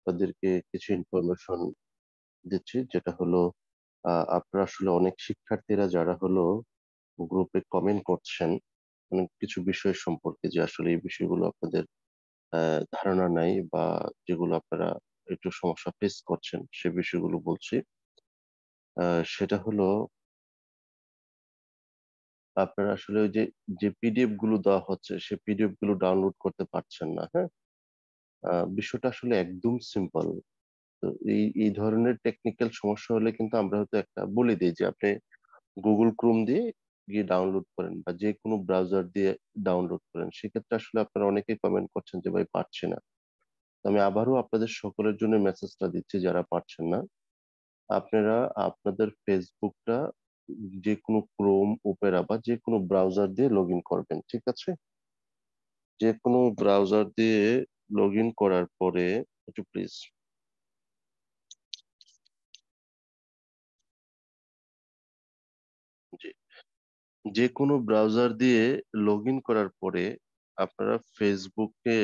আপনাদেরকে কিছু ইনফরমেশন দিচ্ছি, যেটা হলো আপনারা আসলে অনেক শিক্ষার্থীরা যারা হলো গ্রুপে কমেন্ট করছেন অনেক কিছু বিষয় সম্পর্কে, যে আসলে এই বিষয়গুলো আপনাদের ধারণা নাই, বা যেগুলো আপনারা একটু সমস্যা ফেস করছেন সে বিষয়গুলো বলছি। সেটা হলো আপনারা আসলে ওই যে যে পিডিএফ গুলো দেওয়া হচ্ছে সে পিডিএফ গুলো ডাউনলোড করতে পারছেন না। হ্যাঁ, বিষয়টা আসলে একদম সিম্পল। তো এই এই ধরনের টেকনিক্যাল সমস্যা হলে কিন্তু আমরা হয়তো একটা বলে দিই যে আপনি গুগল ক্রোম দিয়ে গিয়ে ডাউনলোড করেন, বা যে কোনো ব্রাউজার দিয়ে ডাউনলোড করেন। সেক্ষেত্রে আসলে আপনারা অনেকেই কমেন্ট করছেন যে ভাই পারছি না। তো আমি আবারও আপনাদের সকলের জন্য মেসেজটা দিচ্ছি, যারা পারছেন না আপনারা আপনাদের ফেসবুকটা যে কোনো ক্রোম, ওপেরা বা যে কোনো ব্রাউজার দিয়ে লগ ইন করবেন, ঠিক আছে? যে কোনো ব্রাউজার দিয়ে লগ ইন করার পরে একটু প্লিজ, যে যে কোনো ব্রাউজার দিয়ে লগ ইন করার পরে আপনারা ফেসবুকে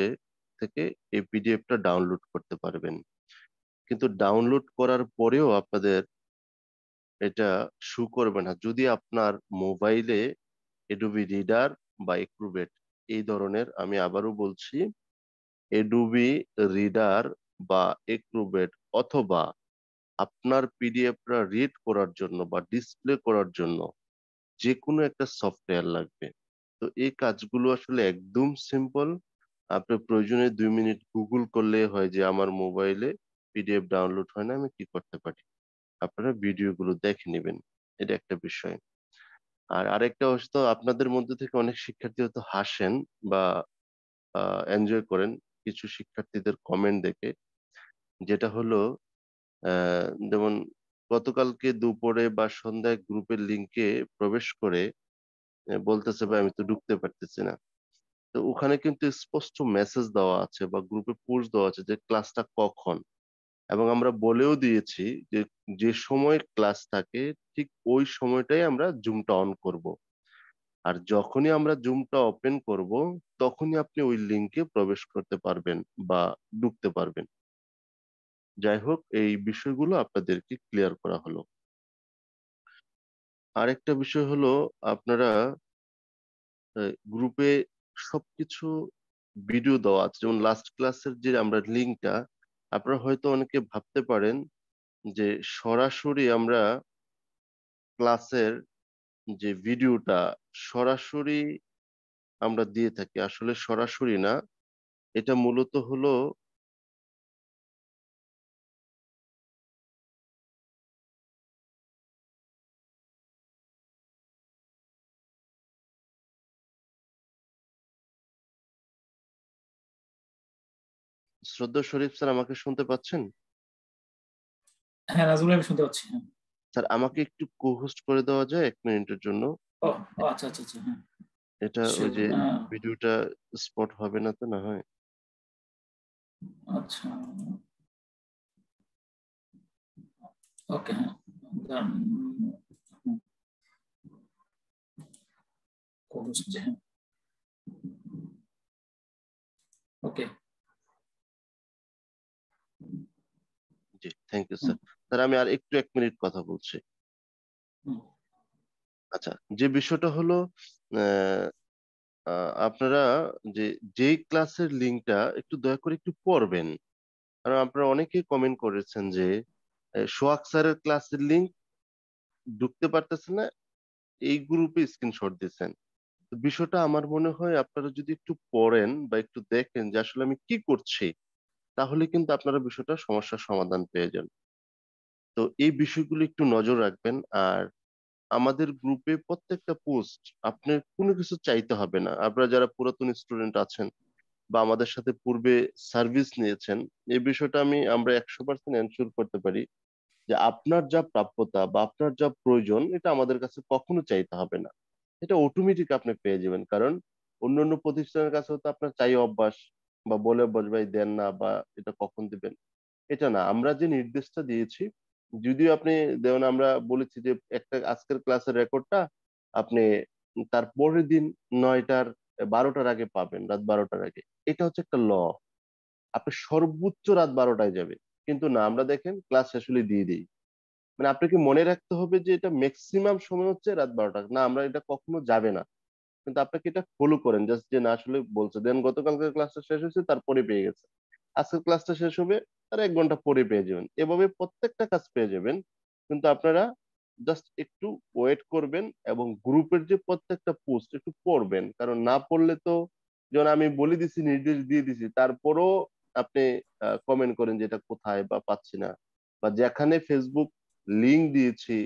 থেকে এই পিডিএফটা ডাউনলোড করতে পারবেন। কিন্তু ডাউনলোড করার পরেও আপনাদের এটা শো করবে না যদি আপনার মোবাইলে এডোবি রিডার বা এক্রুবেট এই ধরনের, আমি আবারও বলছি, এডোবি রিডার বা এক্রুবেট অথবা আপনার পিডিএফটা রিড করার জন্য বা ডিসপ্লে করার জন্য যে কোনো একটা সফটওয়্যার লাগবে। তো এই কাজগুলো আসলে একদম সিম্পল। আপনি প্রয়োজনে 2 মিনিট গুগল করলে হয় যে আমার মোবাইলে পিডিএফ ডাউনলোড হয় না, আমি কি করতে পারি। আপনারা ভিডিওগুলো দেখে নেবেন, এটা একটা বিষয়। আর আরেকটা হচ্ছে, আপনাদের মধ্যে থেকে অনেক শিক্ষার্থী হয়তো হাসেন বা এনজয় করেন কিছু শিক্ষার্থীদের কমেন্ট দেখে, যেটা হলো যেমন গতকালকে দুপুরে বা সন্ধ্যায় গ্রুপের লিংকে প্রবেশ করে বলতেছে ভাই আমি তো ঢুকতে পারতেছি না। তো ওখানে কিন্তু স্পষ্ট মেসেজ দেওয়া আছে বা গ্রুপে পোস্ট দেওয়া আছে যে ক্লাসটা কখন, এবং আমরা বলেও দিয়েছি যে যে সময় ক্লাস থাকে ঠিক ওই সময়টাই আমরা জুমটা অন করব। আর যখনই আমরা জুমটা ওপেন করব তখনই আপনি ওই লিংকে প্রবেশ করতে পারবেন বা ঢুকতে পারবেন। যাই হোক, এই বিষয়গুলো আপনাদেরকে ক্লিয়ার করা হলো। আরেকটা বিষয় হলো, আপনারা গ্রুপে সবকিছু ভিডিও দেওয়া আছে, যেমন লাস্ট ক্লাসের যে আমরা লিঙ্কটা, আপনারা হয়তো অনেকে ভাবতে পারেন যে সরাসরি আমরা ক্লাসের যে ভিডিওটা সরাসরি আমরা দিয়ে থাকি। আসলে সরাসরি না, এটা মূলত হলো শ্রদ্ধা শরীফ স্যার, আমাকে শুনতে পাচ্ছেন? হ্যাঁ নাজমুল, আমি শুনতে পাচ্ছি। হ্যাঁ। স্যার আমাকে একটু কো-হোস্ট করে দেওয়া যায় 1 মিনিটের জন্য? ও ও, আচ্ছা আচ্ছা আচ্ছা, হ্যাঁ এটা ওই শিওর। যে ভিডিওটা স্পট হবে না তো না হয়। আচ্ছা, ওকে, হ্যাঁ দাঁড়ান। হুম, হচ্ছে, হ্যাঁ ওকে। জি, থ্যাংক ইউ হুম, স্যার। স্যার আমি আর একটু 1 মিনিট কথা বলছি। হুম, আচ্ছা, যে বিষয়টা হলো আহ, আপনারা যে যেই ক্লাসের লিঙ্কটা একটু দয়া করে একটু পড়বেন, কারণ আপনারা অনেকেই কমেন্ট করেছেন যে সোহাগ স্যারের ক্লাসের লিঙ্ক ঢুকতে পারতেছে না, এই গ্রুপে স্ক্রিনশট দিচ্ছেন। তো বিষয়টা আমার মনে হয় আপনারা যদি একটু পড়েন বা একটু দেখেন যে আসলে আমি কি করছি, তাহলে কিন্তু আপনারা বিষয়টা সমস্যার সমাধান পেয়ে যান। তো এই বিষয়গুলো একটু নজর রাখবেন। আর আমাদের গ্রুপে প্রত্যেকটা পোস্ট আপনার কোনো কিছু চাইতে হবে না। আপনারা যারা পুরাতন স্টুডেন্ট আছেন বা আমাদের সাথে পূর্বে সার্ভিস নিয়েছেন, এই বিষয়টা আমরা 100% এনশিওর করতে পারি যে আপনার যা প্রাপ্যতা বা আপনার যা প্রয়োজন এটা আমাদের কাছে কখনো চাইতে হবে না। এটা অটোমেটিক আপনি পেয়ে যাবেন, কারণ অন্যান্য প্রতিষ্ঠানের কাছে তো আপনার চাই অভ্যাস, বা বলে অভ্যাস ভাই দেন না, বা এটা কখন দিবেন। এটা না, আমরা যে নির্দেশটা দিয়েছি, যদিও আপনি যেমন আমরা বলেছি যে একটা আজকের ক্লাসের রেকর্ডটা আপনি তার পরের দিন 9টার 12টার আগে পাবেন, রাত 12টার আগে। এটা হচ্ছে একটা ল। আপনি সর্বোচ্চ রাত 12টায় যাবে, কিন্তু না, আমরা দেখেন ক্লাস শেষ হলে দিয়ে দিই। মানে আপনাকে মনে রাখতে হবে যে এটা ম্যাক্সিমাম সময় হচ্ছে রাত 12টা, না আমরা এটা কখনো যাবে না। কিন্তু আপনাকে এটা ফলো করেন জাস্ট, যে না আসলে বলছে, দেন গতকালকে ক্লাসটা শেষ হয়েছে তারপরে পেয়ে গেছে, আজকের ক্লাসটা শেষ হবে তার 1 ঘন্টা পরে পেয়ে যাবেন, এভাবে প্রত্যেকটা কাজ পেয়ে যাবেন। কিন্তু আপনারা জাস্ট একটু ওয়েট করবেন এবং গ্রুপের যে প্রত্যেকটা পোস্ট একটু পড়বেন, কারণ না পড়লে তো, যেমন আমি বলে দিছি, নির্দেশ দিয়ে দিছি, তারপরও আপনি কমেন্ট করেন যে এটা কোথায় বা পাচ্ছি না, বা যেখানে ফেসবুক লিংক দিয়েছি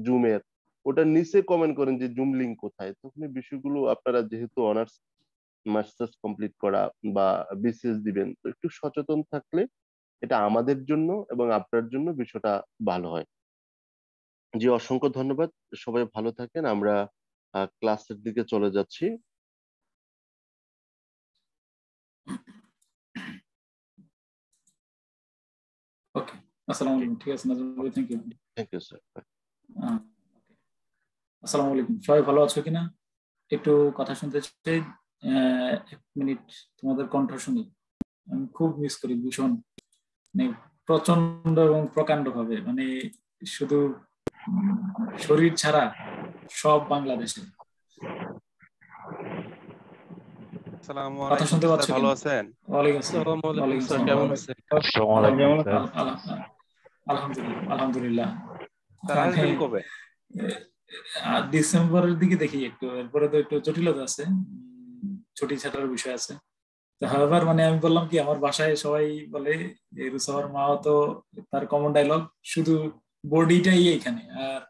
জুমের, ওটার নিচে কমেন্ট করেন যে জুম লিংক কোথায়। তখন এই বিষয়গুলো, আপনারা যেহেতু অনার্স মাস্টার্স কমপ্লিট করা বা বিসিএস দিবেন, তো একটু সচেতন থাকলে এটা আমাদের জন্য এবং আপনার জন্য বিষয়টা ভালো হয়। জি, অসংখ্য ধন্যবাদ। সবাই ভালো থাকেন। আমরা ক্লাসের দিকে চলে যাচ্ছি। ওকে, আসসালামু আলাইকুম। ঠিক আছে নাজমুল ভাই, thank you. Thank you sir. আসসালামু আলাইকুম, সবাই ভালো আছো কিনা? একটু কথা শুনতে চাই। 1 মিনিট তোমাদের কণ্ঠ শুনি। আমি খুব মিস করি ভীষণ, মানে প্রচন্ড এবং প্রকাণ্ড ভাবে, মানে শুধু শরীর ছাড়া সব বাংলাদেশে। আসসালামু কথা আলাইকুম শুনতে স্যার, পাচ্ছ ভালো কিনা? আছেন? ওয়ালাইকুম আসসালাম। আসসালামু আলাইকুম ওয়ালাইকুম স্যার, আসসালাম। কেমন আছেন? আসসালামু আলাইকুম স্যার। আলহামদুলিল্লাহ। স্যার মানে আসবেন কবে? ডিসেম্বরের দিকে দেখি একটু, এরপরে তো একটু জটিলতা আছে, ছুটি ছাটার বিষয় আছে। তো হাওয়ার মানে আমি বললাম কি, আমার বাসায় সবাই বলে যে রুসাওয়ার মাও তো, তার কমন ডায়লগ শুধু বডিটাই এইখানে, আর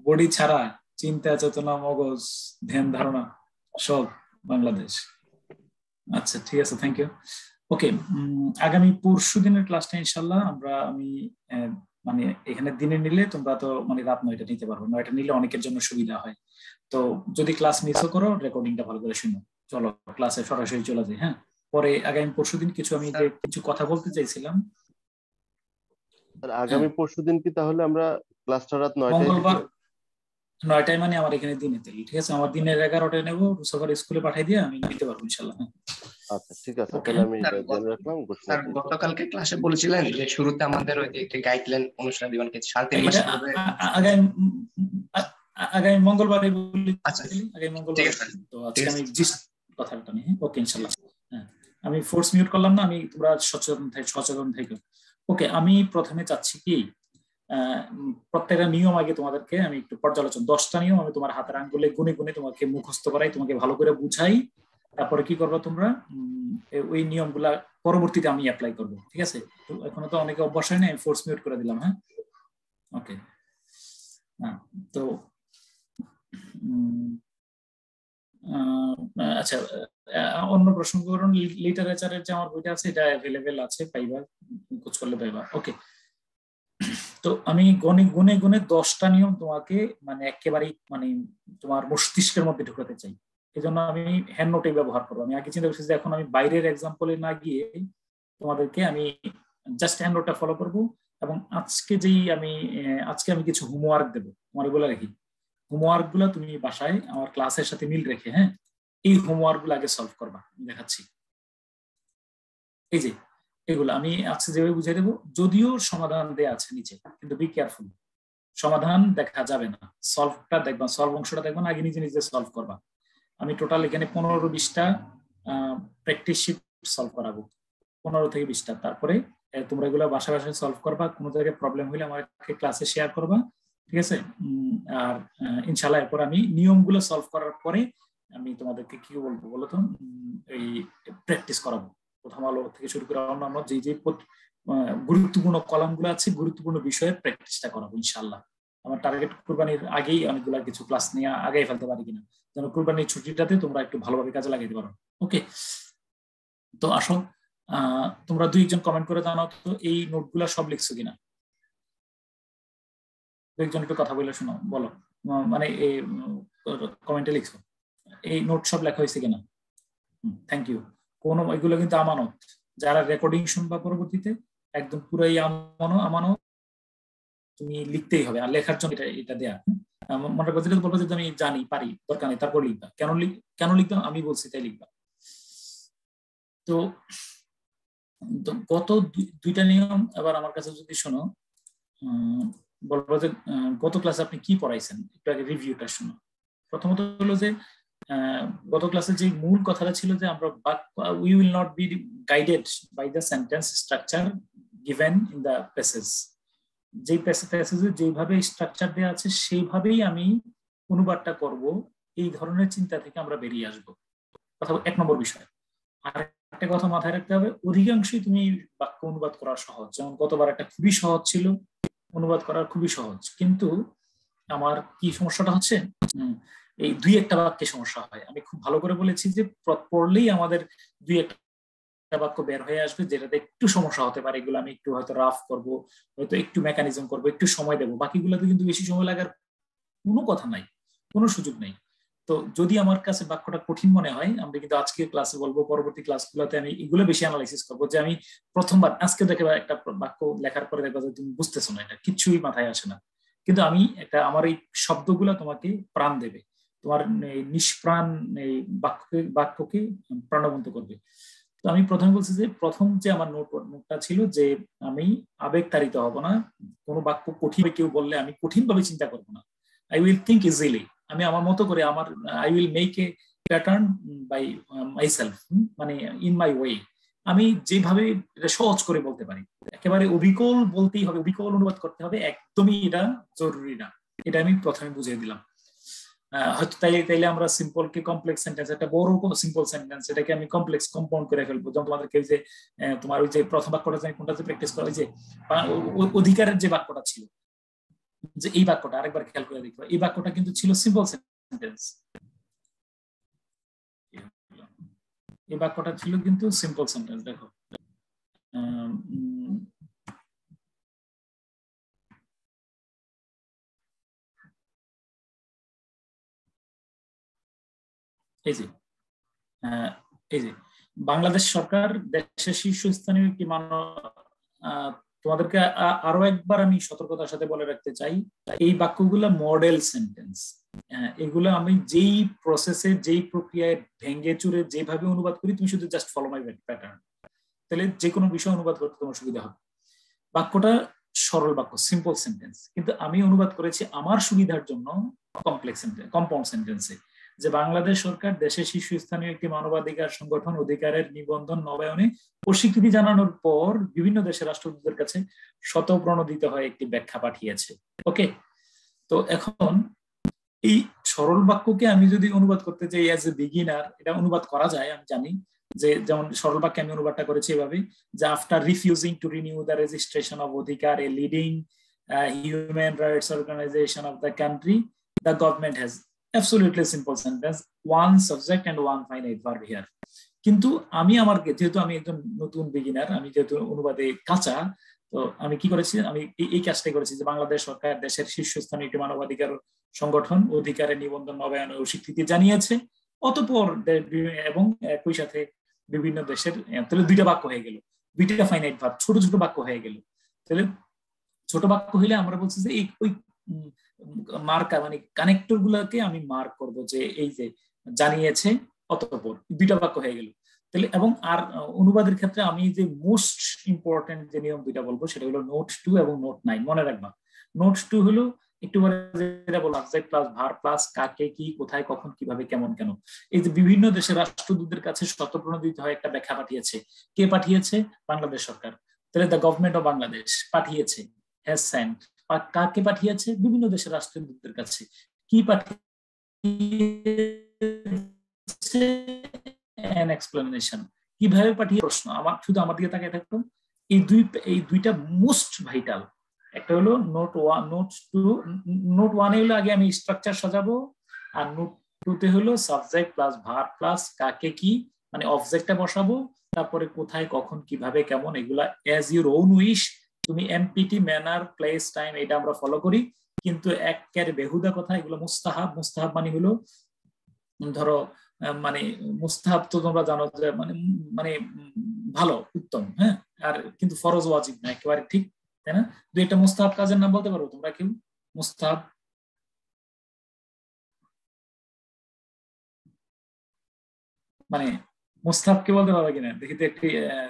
বডি ছাড়া চিন্তা চেতনা মগজ ধ্যান ধারণা সব বাংলাদেশ। আচ্ছা ঠিক আছে, থ্যাংক ইউ। ওকে, আগামী পরশু দিনের ক্লাসটা ইনশাল্লাহ আমি মানে এখানে দিনে নিলে তোমরা তো মানে রাত 9টা নিতে পারবো, 9টা নিলে অনেকের জন্য সুবিধা হয়। তো যদি ক্লাস মিসও করো, রেকর্ডিংটা ভালো করে শুনো। চলো ক্লাসে সরাসরি চলে যাই। হ্যাঁ, পরে আগামী পরশু দিন আমি যে কিছু কথা বলতে চাইছিলাম। স্যার, হ্যাঁ, আগামী পরশুদিন কি তাহলে আমরা ক্লাসটা রাত 9টায় দিব? মঙ্গলবার 9টায়, মানে আমার এখানে দিনে দিলি, ঠিক আছে? আমার দিনের 11টায় নেবো, রুসাফার স্কুলে পাঠিয়ে দিয়ে আমি নিতে পারবো ইনশাল্লাহ। হ্যাঁ, আচ্ছা ঠিক আছে, ওকে। তাহলে আমি এটা জেনে রাখলাম, ঘোষণা স্যার করবো। গতকালকে ক্লাসে বলেছিলেন যে শুরুতে আমাদের ওই যে একটি গাইডলাইন অনুষ্ঠান দিবেন, কি 3.5 মাস এটা পূর্বে। আগামী আগামী মঙ্গলবারে বলি। আচ্ছা আগামী ঠিক মঙ্গলবার। আছে তো ঠিক আজকে আমি আছে। জিস্ট কথাটা নিয়ে, ওকে ইনশাল্লাহ। হ্যাঁ, আমি ফোর্স মিউট করলাম না, আমি তোমরা সচেতন থাকো। ওকে, আমি প্রথমে চাচ্ছি কি, প্রত্যেকটা নিয়ম আগে তোমাদেরকে আমি একটু পর্যালোচনা, 10টা নিয়ম আমি তোমার হাতের আঙ্গুলে গুনে গুনে তোমাকে মুখস্থ করাই, তোমাকে ভালো করে বুঝাই। তারপরে কি করবো তোমরা, ওই নিয়মগুলা পরবর্তীতে আমি অ্যাপ্লাই করবো, ঠিক আছে? তো এখনো তো অনেকে অভ্যাস হয় না, আমি ফোর্স মিউট করে দিলাম। হ্যাঁ, ওকে। হ্যাঁ, তো আচ্ছা, অন্য প্রসঙ্গকরণ লিটারেচারের যে আমার বইটা আছে, এটা অ্যাভেলেবেল আছে, পাইবা, খোঁজ করলে পাইবা। ওকে, তো আমি গুনে গুনে গুনে 10টা নিয়ম তোমাকে মানে একেবারেই মানে তোমার মস্তিষ্কের মধ্যে ঢুকাতে চাই। এই জন্য আমি হ্যান্ড নোটে ব্যবহার করবো। আমি আগে চিন্তা করছি যে এখন আমি বাইরের এক্সাম্পলে না গিয়ে তোমাদেরকে আমি জাস্ট হ্যান্ড নোটটা ফলো করবো। এবং আজকে আমি কিছু হোমওয়ার্ক দেবো, তোমার বলে রাখি। হোমওয়ার্ক গুলো তুমি বাসায় আমার ক্লাসের সাথে মিল রেখে, হ্যাঁ, এই হোমওয়ার্ক গুলো আগে সলভ করবা। আমি দেখাচ্ছি, এই যে এগুলো আমি আজকে যেভাবে বুঝিয়ে দেবো, যদিও সমাধান দেয়া আছে নিচে, কিন্তু বি কেয়ারফুল, সমাধান দেখা যাবে না, সলভটা দেখবা, সলভ অংশটা দেখবা না, আগে নিজে নিজে সলভ করবা। আমি টোটাল এখানে 15-20টা প্র্যাকটিস শিট সলভ করাবো, 15 থেকে 20টা। তারপরে তোমরা এগুলো বাসায় বাসায় সলভ করবা, কোনো জায়গায় প্রবলেম হলে আমাকে ক্লাসে শেয়ার করবা, ঠিক আছে? আর ইনশাল্লাহ এরপর আমি নিয়মগুলো সলভ করার পরে আমি তোমাদেরকে কি বলবো বলো তো, এই প্র্যাকটিস করাবো। প্রথম আলো থেকে শুরু করে অন্যান্য যে যে গুরুত্বপূর্ণ কলামগুলো আছে, গুরুত্বপূর্ণ বিষয়ে প্র্যাকটিসটা করাবো ইনশাল্লাহ। আমার টার্গেট কুরবানির আগেই অনেকগুলো কিছু ক্লাস নিয়ে আগাই ফেলতে পারি কিনা, যেন কুরবানির ছুটিটাতে তোমরা একটু ভালোভাবে কাজে লাগাইতে পারো। ওকে, তো আসো, তোমরা 2-1 কমেন্ট করে জানাও তো এই নোটগুলা সব লিখছো কিনা। 2-1 একটু কথা বলে শোনো, বলো, মানে কমেন্টে লিখছো এই নোট সব লেখা হয়েছে কিনা। Thank you. কোন এগুলো কিন্তু আমানত, যারা রেকর্ডিং শুনবা পরবর্তীতে, একদম পুরাই আমানত, তুমি লিখতেই হবে। আর লেখার জন্য এটা দেয়া, মনে করতে বলবো যে আমি জানি পারি, দরকার নেই, তারপর লিখবা। কেন লিখবা আমি বলছি তাই লিখবা। তো তো গত দুইটা নিয়ম এবার আমার কাছে যদি শোনো, বলবো যে গত ক্লাসে আপনি কি পড়াইছেন একটু আগে রিভিউটা শোনো। প্রথমত হলো যে গত ক্লাসে যে মূল কথাটা ছিল যে আমরা we will not be guided by the sentence structure given in the passage. যেই প্যাসেজে যেভাবে স্ট্রাকচার দেওয়া আছে সেইভাবেই আমি অনুবাদটা করব, এই ধরনের চিন্তা থেকে আমরা বেরিয়ে আসবো। কথা এক নম্বর বিষয়। আর একটা কথা মাথায় রাখতে হবে, অধিকাংশই তুমি বাক্য অনুবাদ করা সহজ, যেমন গতবার একটা খুবই সহজ ছিল, অনুবাদ করা খুবই সহজ, কিন্তু আমার কি সমস্যাটা হচ্ছে, এই দুই একটা বাক্যে সমস্যা হয়। আমি খুব ভালো করে বলেছি যে পড়লেই আমাদের দুই একটা বাক্য বের হয়ে আসবে যেটাতে একটু সমস্যা হতে পারে, এগুলো আমি একটু হয়তো রাফ করব, হয়তো একটু মেকানিজম করব, একটু সময় দেবো, বাকিগুলোতে কিন্তু বেশি সময় লাগার কোনো কথা নাই, কোনো সুযোগ নেই। তো যদি আমার কাছে বাক্যটা কঠিন মনে হয়, আমরা কিন্তু আজকে ক্লাসে বলবো, পরবর্তী ক্লাসগুলোতে আমি এগুলো বেশি অ্যানালাইসিস করবো, যে আমি প্রথমবার আজকে দেখে একটা বাক্য লেখার পরে দেখবো যে তুমি বুঝতেছো না, এটা কিচ্ছুই মাথায় আসে না, কিন্তু আমি একটা আমার এই শব্দগুলো তোমাকে প্রাণ দেবে, তোমার নিষ্প্রাণ এই বাক্যকে প্রাণবন্ত করবে। তো আমি প্রথমে বলছি যে প্রথম যে আমার নোটটা ছিল যে আমি আবেগতাড়িত হব না, কোনো বাক্য কঠিন কেউ বললে আমি কঠিন ভাবে চিন্তা করবো না, আই উইল থিঙ্ক ইজিলি, আমি আমার মতো করে I will make a pattern by myself, মানে ইন মাই ওয়ে, আমি যেভাবে এটা সহজ করে বলতে পারি। একেবারে অবিকল বলতেই হবে, অবিকল অনুবাদ করতে হবে, একদমই এটা জরুরি না, এটা আমি প্রথমে বুঝিয়ে দিলাম। হয়তো তাইলে আমরা সিম্পল কে কমপ্লেক্স সেন্টেন্স, একটা বড় কোনো সিম্পল সেন্টেন্স এটাকে আমি কমপ্লেক্স কম্পাউন্ড করে ফেলবো। যেমন তোমাদেরকে যে তোমার ওই যে প্রথম বাক্যটা জানি কোনটা যে প্র্যাকটিস করা, ওই যে অধিকারের যে বাক্যটা ছিল, যে এই বাক্যটা আরেকবার খেয়াল করে দেখো, এই বাক্যটা কিন্তু ছিল সিম্পল সেন্টেন্স, এই বাক্যটা ছিল কিন্তু সিম্পল সেন্টেন্স। দেখো এই যে এই যে বাংলাদেশ সরকার দেশের শীর্ষস্থানীয় একটি তোমাদেরকে আরো একবার আমি সতর্কতার সাথে বলে রাখতে চাই, এই বাক্যগুলো মডেল সেন্টেন্স, এগুলো আমি যেই প্রসেসে যেই প্রক্রিয়ায় ভেঙ্গে চুরে যেভাবে অনুবাদ করি, তুমি শুধু জাস্ট ফলো মাই প্যাটার্ন, তাহলে যে কোনো বিষয় অনুবাদ করতে তোমার সুবিধা হবে। বাক্যটা সরল বাক্য, সিম্পল সেন্টেন্স, কিন্তু আমি অনুবাদ করেছি আমার সুবিধার জন্য কমপ্লেক্স সেন্টেন্স, কম্পাউন্ড সেন্টেন্সে, যে বাংলাদেশ সরকার দেশের শীর্ষস্থানীয় একটি মানবাধিকার সংগঠন অধিকারের নিবন্ধন নবায়নে অস্বীকৃতি জানানোর পর বিভিন্ন দেশের রাষ্ট্রদূতের কাছে স্বতঃপ্রণোদিত হয়ে একটি ব্যাখ্যা পাঠিয়েছে। ওকে, তো এখন এই সরল বাক্যকে আমি যদি অনুবাদ করতে চাই অ্যাজ এ বিগিনার, এটা অনুবাদ করা যায়, আমি জানি যে যেমন সরল বাক্যে আমি অনুবাদটা করেছি এভাবে, যে after refusing to renew the registration of Odhikar a leading human rights organisation of the country, the government has absolutely simple sentence, one subject and one finite verb here. কিন্তু আমি যেহেতু আমি একজন নতুন বিগিনার, আমি যেহেতু অনুবাদে কাঁচা, তো আমি কি করেছি, আমি এই কাজটাই করেছি যে বাংলাদেশ সরকার দেশের শীর্ষস্থানীয় একটি মানবাধিকার সংগঠন অধিকারের নিবন্ধন নবায়নের স্বীকৃতি জানিয়েছে, অতঃপর এবং একই সাথে বিভিন্ন দেশের, তাহলে দুইটা বাক্য হয়ে গেল, দুইটা ফাইনাইট ভার্ব, ছোট ছোট বাক্য হয়ে গেল। তাহলে ছোট বাক্য হইলে আমরা বলছি যে ওই মার্কা মানে কানেক্টর গুলাকে আমি মার্ক করব, যে এই যে জানিয়েছে অতঃপর, দুইটা বাক্য হয়ে গেল। তাহলে এবং আর অনুবাদের ক্ষেত্রে আমি যে মোস্ট ইম্পর্টেন্ট যে নিয়ম দুইটা বলবো সেটা হলো নোট 2 এবং নোট 9, মনে রাখবা। নোট 2 হলো একটু যেটা বললাম, সাবজেক্ট প্লাস ভার্ব প্লাস কাকে কি কোথায় কখন কিভাবে কেমন কেন, এই যে বিভিন্ন দেশের রাষ্ট্রদূতদের কাছে স্বতঃপ্রণোদিত হয় একটা ব্যাখ্যা পাঠিয়েছে, কে পাঠিয়েছে? বাংলাদেশ সরকার। তাহলে দ্য গভর্নমেন্ট অফ বাংলাদেশ পাঠিয়েছে, হ্যাজ সেন্ট, কাকে পাঠিয়েছে? বিভিন্ন দেশের রাষ্ট্রদূতদের কাছে। কি পাঠিয়েছে? an explanation, কিভাবে পাঠিয়ে প্রশ্ন। আমার শুধু আমার দিকে তাকিয়ে থাকতো, এই দুইটা মোস্ট ভাইটাল। একটা হলো নোট 1, নোট 2। নোট 1 হলো আগে আমি স্ট্রাকচার সাজাবো, আর নোট 2 তে হলো সাবজেক্ট প্লাস ভার্ব প্লাস কাকে কি, মানে অবজেক্টটা বসাবো, তারপরে কোথায় কখন কিভাবে কেমন, এগুলা অ্যাজ ইউর ওন উইশ। তুমি এমপিটি, ম্যানার, প্লেস, টাইম এটা আমরা ফলো করি, কিন্তু একের বেহুদা কথা, এগুলো মুস্তাহাব। মুস্তাহাব মানে হলো ধরো মানে মুস্তাহাব তো তোমরা জানো যে মানে মানে ভালো, উত্তম, হ্যাঁ, আর কিন্তু ফরজ ওয়াজিব না একেবারে, ঠিক তাই না? দুইটা মুস্তাহাব কাজের নাম বলতে পারো তোমরা কেউ? মুস্তাহাব মানে মুস্তাহাব কে বলতে পারবে কিনা দেখি তো একটি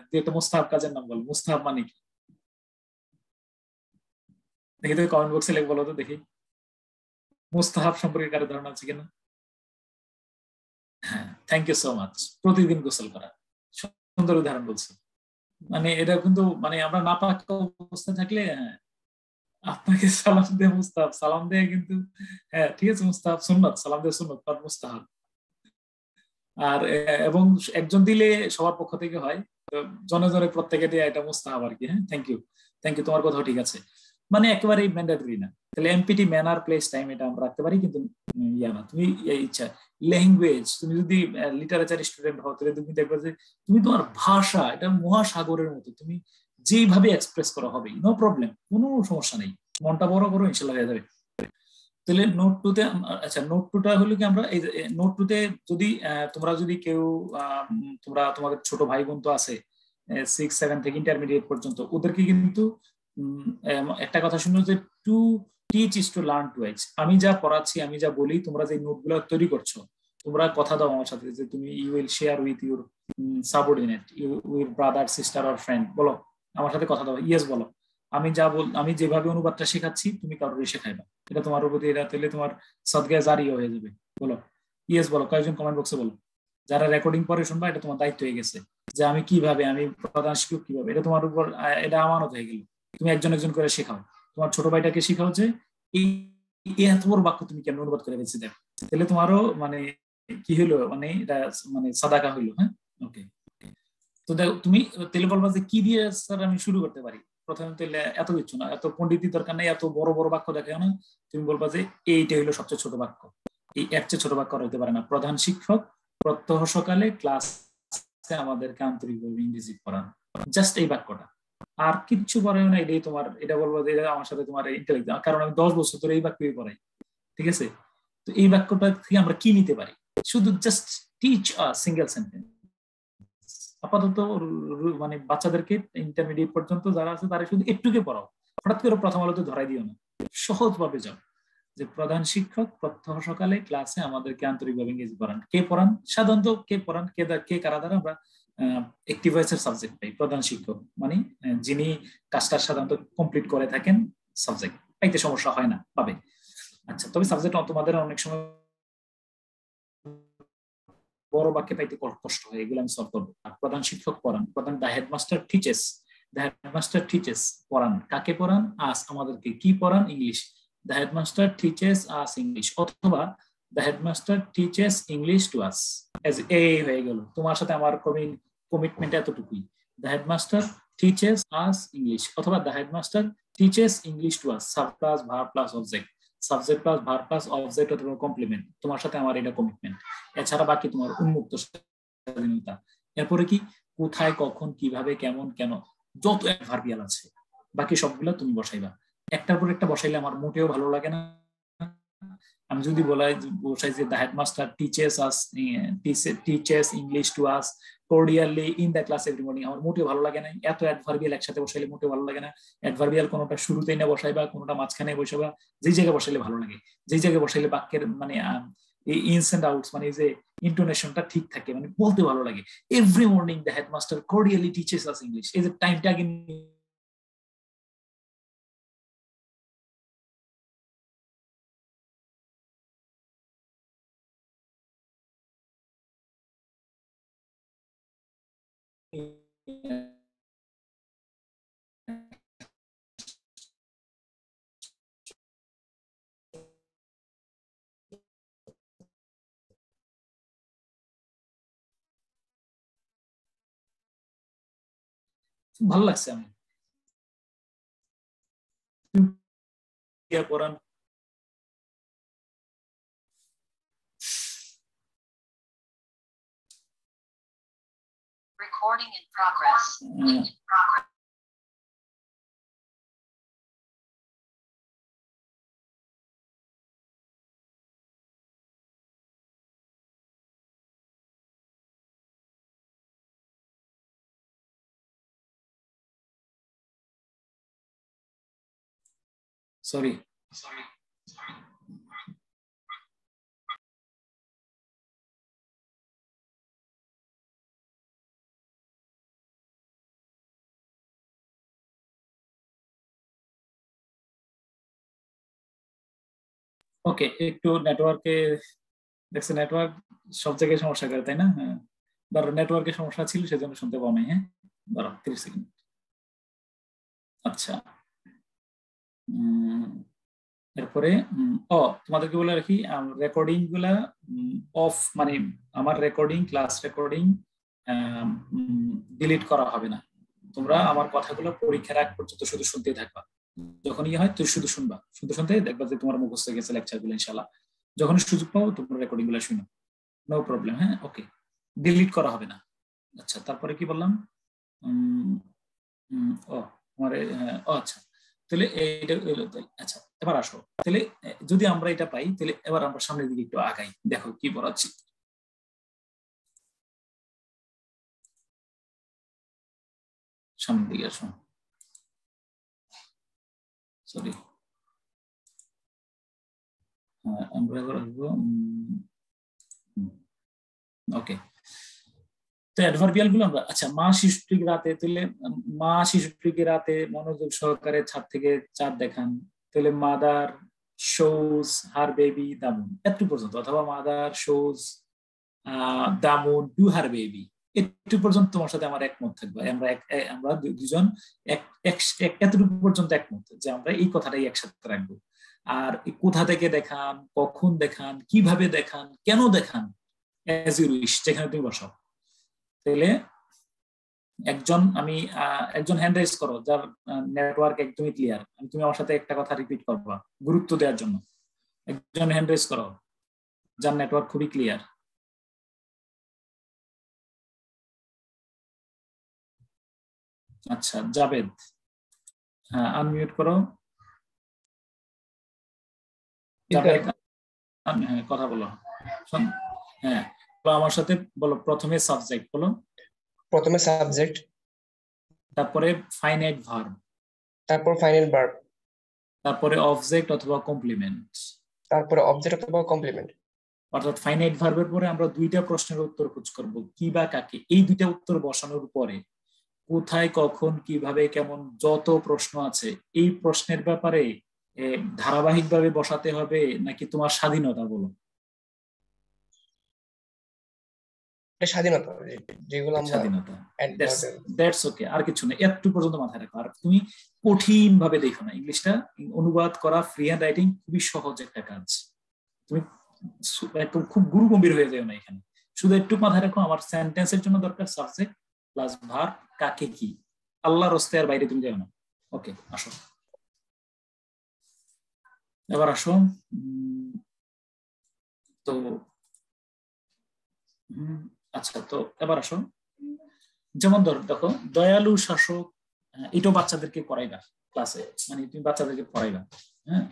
তুই একটা মুস্তাহাব কাজের নাম বল মুস্তাহাব মানে কি দেখি তো কমেন্ট বক্সে লিখে বলো তো দেখি মুস্তাহাব সম্পর্কে কারো ধারণা আছে কিনা হ্যাঁ থ্যাংক ইউ সো মাচ প্রতিদিন গোসল করা সুন্দর উদাহরণ বলছো মানে এটা কিন্তু মানে আমরা নাপাক অবস্থায় থাকলে আপনাকে সালাম দিয়ে মুস্তাহাব সালাম দিয়ে কিন্তু হ্যাঁ ঠিক আছে মুস্তাহাব সুন্নাত সালাম দিয়ে সুন্নাত বাট মুস্তাহাব আর এবং একজন দিলে সবার পক্ষ থেকে হয় জনে জনে প্রত্যেকে দিয়ে এটা মুস্তাহাব আর কি হ্যাঁ থ্যাংক ইউ তোমার কথা ঠিক আছে মানে একেবারেই ম্যান্ডেটরি না তাহলে এমপিটি ম্যানার প্লেস টাইম এটা আমরা রাখতে পারি কিন্তু ইয়া না তুমি ইচ্ছা ল্যাঙ্গুয়েজ তুমি যদি লিটারেচার স্টুডেন্ট হও তাহলে তুমি দেখবে যে তুমি তোমার ভাষা এটা মহাসাগরের মতো তুমি যেভাবে এক্সপ্রেস করা হবে নো প্রবলেম কোনো সমস্যা নেই মনটা বড় করো ইনশাল্লাহ হয়ে যাবে তাহলে নোট টু তে আচ্ছা নোট টুটা হলো কি আমরা এই নোট টু তে যদি তোমরা যদি কেউ তোমরা তোমাদের ছোট ভাই বোন তো আছে 6-7 থেকে ইন্টারমিডিয়েট পর্যন্ত ওদেরকে কিন্তু একটা কথা শুনো যে to teach is to learn twice আমি যা পড়াচ্ছি আমি যা বলি তোমরা যে নোটগুলো তৈরি করছো তোমরা কথা দাও আমার সাথে যে তুমি you will share with your subordinate your brother sister or friend বলো আমার সাথে কথা দাও ইয়েস বলো আমি যেভাবে অনুবাদটা শেখাচ্ছি তুমি কারোর শেখাইবা এটা তোমার প্রতি এটা তাহলে তোমার সদগায়ে জারি হয়ে যাবে বলো ইয়েস বলো কয়েকজন কমেন্ট বক্সে বলো যারা রেকর্ডিং পরে শুনবা এটা তোমার দায়িত্ব হয়ে গেছে যে আমি কিভাবে আমি প্রধান শিক্ষক কিভাবে এটা তোমার উপর এটা আমানত হয়ে গেল তুমি একজন একজন করে শেখাও তোমার ছোট ভাইটাকে শেখাও যে এই এত বড় বাক্য তুমি কেমন অনুবাদ করে ফেলছি দেখো তাহলে তোমারও মানে কি হলো মানে এটা মানে সাদাকা হইলো হ্যাঁ ওকে তো দেখো তুমি তাহলে বলবা যে কি দিয়ে স্যার আমি শুরু করতে পারি প্রথমে তাহলে এত কিছু না এত পণ্ডিতি দরকার নেই এত বড় বড় বাক্য দেখে না তুমি বলবা যে এইটা হলো সবচেয়ে ছোট বাক্য এই এর চেয়ে ছোট বাক্য হতে পারে না প্রধান শিক্ষক প্রত্যহ সকালে ক্লাসে আমাদেরকে আন্তরিকভাবে ইংরেজি পড়ান জাস্ট এই বাক্যটা আর কিচ্ছু পড়ায় না এটাই তোমার এটা বলবো যে আমার সাথে তোমার ইন্টারেক্ট কারণ আমি 10 বছর ধরে এই বাক্যই পড়াই ঠিক আছে তো এই বাক্যটা থেকে আমরা কি নিতে পারি শুধু just teach a single sentence আপাতত মানে বাচ্চাদেরকে ইন্টারমিডিয়েট পর্যন্ত যারা আছে তারা শুধু একটুকে পড়াও হঠাৎ করে প্রথম আলোতে ধরাই দিও না সহজ ভাবে যাও যে প্রধান শিক্ষক প্রত্যহ সকালে ক্লাসে আমাদেরকে আন্তরিকভাবে ইংরেজি পড়ান কে পড়ান সাধারণত কে পড়ান কে কারা দ্বারা আমরা অ্যাক্টিভ ভয়েসের সাবজেক্ট পাই প্রধান শিক্ষক মানে যিনি কাজটা সাধারণত কমপ্লিট করে থাকেন সাবজেক্ট পাইতে সমস্যা হয় না পাবে আচ্ছা তবে সাবজেক্ট তোমাদের অনেক সময় বড় বাক্যে পাইতে কষ্ট হয় এগুলো আমি সলভ করবো প্রধান শিক্ষক পড়ান প্রধান দ্য হেডমাস্টার টিচেস পড়ান কাকে পড়ান আস আমাদেরকে কি পড়ান English the headmaster teaches us English অথবা the headmaster teaches English to us as a হয়ে গেল তোমার সাথে আমার কমিটমেন্ট এতটুকুই the headmaster teaches us English অথবা the headmaster teaches English to us sub plus verb plus object subject plus verb plus object অথবা complement তোমার সাথে আমার এটা কমিটমেন্ট এছাড়া বাকি তোমার উন্মুক্ত স্বাধীনতা এরপরে কি কোথায় কখন কিভাবে কেমন কেন যত অ্যাডভার্বিয়াল আছে বাকি সবগুলো তুমি বসাইবা একটার পর একটা বসাইলে আমার মোটেও ভালো লাগে না আমি যদি বসাই যে the headmaster teaches English to us cordially in the class every morning আমার মোটেও ভালো লাগে না এত অ্যাডভার্বিয়াল একসাথে বসাইলে মোটেও ভালো লাগে না অ্যাডভার্বিয়াল কোনোটা শুরুতেই না বসাইবা কোনোটা মাঝখানে বসাইবা যেই জায়গায় বসাইলে ভালো লাগে যেই জায়গায় বসাইলে বাক্যের মানে এই ইনস এন্ড আউটস মানে যে ইন্টোনেশনটা ঠিক থাকে মানে বলতে ভালো লাগে every morning the headmaster cordially teaches us English এই যে টাইমটা ভালো লাগছে আমি পড়ান Recording in progress. Sorry. ওকে, একটু নেটওয়ার্কে দেখছে, নেটওয়ার্ক সব জায়গায় সমস্যা করে, তাই না? হ্যাঁ, ধরো নেটওয়ার্কের সমস্যা ছিল সেজন্য শুনতে পাও নাই। হ্যাঁ, ধরো 30 সেকেন্ড। আচ্ছা, এরপরে তোমাদেরকে বলে রাখি, রেকর্ডিং গুলা অফ, মানে আমার রেকর্ডিং, ক্লাস রেকর্ডিং ডিলিট করা হবে না। তোমরা আমার কথাগুলো পরীক্ষার আগ পর্যন্ত শুধু শুনতে থাকবা। যখন হয় তুই শুধু শুনবা, শুনতে দেখবা যে তোমার মুখস্থ হয়ে গেছে লেকচার গুলো ইনশাআল্লাহ। যখন সুযোগ পাও তোমরা রেকর্ডিং গুলো শুনো, নো প্রবলেম। হ্যাঁ, ওকে, ডিলিট করা হবে না। আচ্ছা, তারপরে কি বললাম? আচ্ছা, তাহলে এইটা, আচ্ছা এবার আসো, তাহলে যদি আমরা এটা পাই তাহলে এবার আমরা সামনের দিকে একটু আগাই, দেখো কি পড়াচ্ছি। সামনের দিকে আসো, সরি, আমরা এবার আসবো। ওকে, তো অ্যাডভার্বিয়াল গুলো আমরা, আচ্ছা, মা শিশুটিকে রাতে, তাহলে মা শিশুটিকে রাতে মনোযোগ সহকারে ছাদ থেকে চাঁদ দেখান, তাহলে mother shows her baby the moon, এতটুকু পর্যন্ত, অথবা mother shows the moon to her baby, একটু পর্যন্ত তোমার সাথে আমার একমত থাকবে। আমরা দুজন এতটুকু পর্যন্ত একমত যে আমরা এই কথাটাই একসাথে রাখবো। আর কোথা থেকে দেখান, কখন দেখান, কিভাবে দেখান, কেন দেখান, অ্যাজ ইউ উইশ, যেখানে তুমি বসাও। তাহলে একজন হ্যান্ড রাইজ করো যার নেটওয়ার্ক একদমই ক্লিয়ার, তুমি আমার সাথে একটা কথা রিপিট করবা গুরুত্ব দেওয়ার জন্য। একজন হ্যান্ড রাইজ করো যার নেটওয়ার্ক খুবই ক্লিয়ার। আচ্ছা, জাবেদ, হ্যাঁ, আনমিউট করো। জাবেদ, হ্যাঁ, কথা বলো। হ্যাঁ, আমার সাথে বলো, প্রথমে সাবজেক্ট বলো। প্রথমে সাবজেক্ট, তারপরে ফাইনাইট ভার্ব, তারপর ফাইনাল ভার্ব, তারপরে অবজেক্ট অথবা কমপ্লিমেন্ট, তারপরে অবজেক্ট অথবা কমপ্লিমেন্ট। অর্থাৎ ফাইনাইট ভার্বের পরে আমরা দুইটা প্রশ্নের উত্তর খোঁজ করব, কি বা কাকে। এই দুইটা উত্তর বসানোর পরে কোথায়, কখন, কিভাবে, কেমন, যত প্রশ্ন আছে এই প্রশ্নের ব্যাপারে ধারাবাহিকভাবে বসাতে হবে নাকি তোমার স্বাধীনতা? বলো। স্বাধীনতা, যেগুলো আমরা স্বাধীনতা, দ্যাটস ওকে, আর কিছু না, একটু পর্যন্ত মাথায় রাখো। আর তুমি কঠিন ভাবে দেখো না, ইংলিশটা অনুবাদ করা, ফ্রি হ্যান্ড রাইটিং খুবই সহজ একটা কাজ। তুমি একদম খুব গুরু গম্ভীর হয়ে যাও না এখানে, শুধু একটু মাথায় রাখো আমার সেন্টেন্সের জন্য দরকার সাবজেক্ট প্লাস ভার্ব, কাকে কি, আল্লাহর রাস্তায় আর বাইরে তুমি যাও না। ওকে, আসো, এবার আসো। তো আচ্ছা, তো এবার আসো, যেমন দেখো, দয়ালু শাসক, এটাও বাচ্চাদেরকে পড়াইবা ক্লাসে, মানে তুমি বাচ্চাদেরকে পড়াইবা। হ্যাঁ,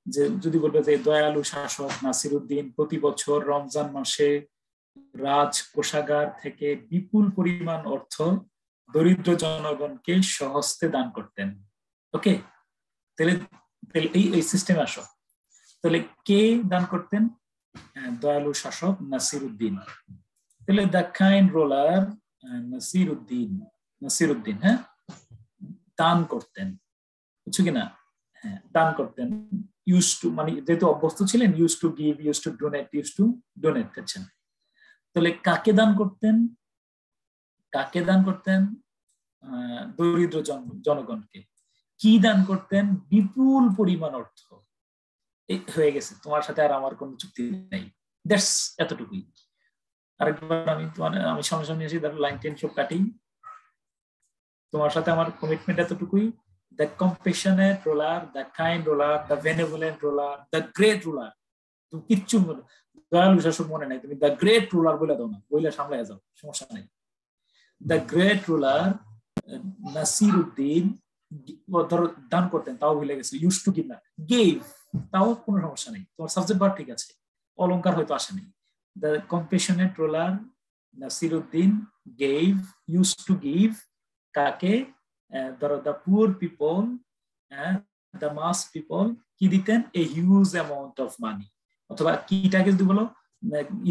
যে যদি বলবে যে দয়ালু শাসক নাসিরউদ্দিন প্রতি বছর রমজান মাসে রাজ কোষাগার থেকে বিপুল পরিমাণ অর্থ দরিদ্র জনগণকে সহস্তে দান করতেন। ওকে, তাহলে এই সিস্টেমে আসো। তাহলে কে দান করতেন? দয়ালু শাসক নাসিরউদ্দিন। তাহলে দ্য কাইন্ড রুলার নাসিরউদ্দিন, হ্যাঁ, দান করতেন, বুঝছো কিনা? হ্যাঁ, দান করতেন। ইউজ টু, মানে যেহেতু অভ্যস্ত ছিলেন, use to give, use to donate করছেন। তাহলে কাকে দান করতেন? দরিদ্র জনগণকে। কি দান করতেন? বিপুল পরিমাণ অর্থ। হয়ে গেছে, তোমার সাথে আর আমার কোনো চুক্তি নেই, দ্যাটস এতটুকুই। আরেকবার আমি সামনাসামনি আছি, লাইন 10 সব কাটি। তোমার সাথে আমার কমিটমেন্ট এতটুকুই, the compassionate ruler, the kind ruler, the benevolent ruler, the great ruler. তুমি কিচ্ছু দয়ালু শাসক মনে নাই, তুমি দ্য গ্রেট রুলার বলে দাও না, বইলে সামলায় যাও, সমস্যা নেই। দ্য গ্রেট রুলার নাসিরউদ্দিন, ধরো দান করতেন, তাও ভুলে গেছে, ইউজ টু গিভ না, গেভ, তাও কোনো সমস্যা নেই, তোমার সাবজেক্ট ভার্ব ঠিক আছে, অলংকার হয়তো আসেনি। The compassionate ruler Nasiruddin gave, use to give, কাকে? ধরো the poor people, the mass people, কি দিতেন? A huge amount of money. অথবা কিটাকে যদি বলো,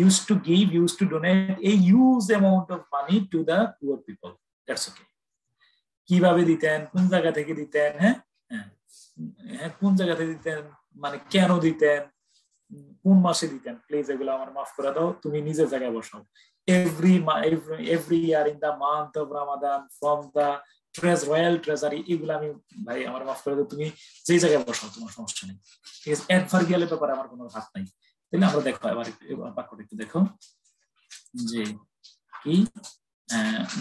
used to give, used to donate a huge amount of money to the poor people. That's okay. কিভাবে দিতেন, কোন জায়গা থেকে দিতেন, হ্যাঁ, কোন জায়গা থেকে দিতেন, মানে কেন দিতেন, কোন মাসে দিতেন প্লিজ এগুলো আমার মাফ করে দাও, তুমি নিজের জায়গায় বসাও। every year in the month of Ramadan from the royal treasury, এগুলো আমি ভাই আমার মাফ করে দাও, তুমি যেই জায়গায় বসাও, তোমার সমস্যা নেই। ঠিক আছে, অ্যাডভার্বিয়ালের ব্যাপারে আমার কোনো হাত নাই। তাহলে আমরা দেখো এবার বাক্যটা একটু দেখো যে কি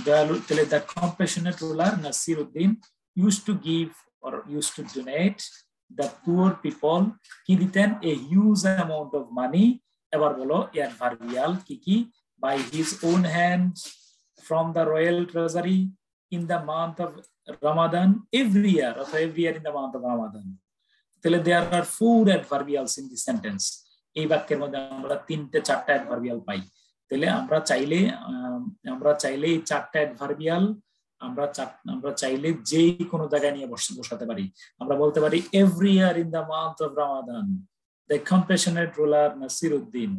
দয়ালু, তাহলে the compassionate ruler Nasiruddin used to give or used to donate the poor people, কি দিতেন, a huge amount of money। এবার বলো অ্যাডভার্বিয়াল কি কি, by his own hand from the royal treasury in the month of Ramadan every year, or every year in the month of Ramadan। তাহলে there are 4 adverbials in this sentence। এই বাক্যের মধ্যে আমরা 3-4টা adverbial পাই। তাহলে আমরা চাইলে এই 4টা অ্যাডভার্বিয়াল আমরা চাইলে যে কোনো জায়গায় নিয়ে বসাতে পারি। আমরা বলতে পারি every year in the month of Ramadan the compassionate ruler Nasiruddin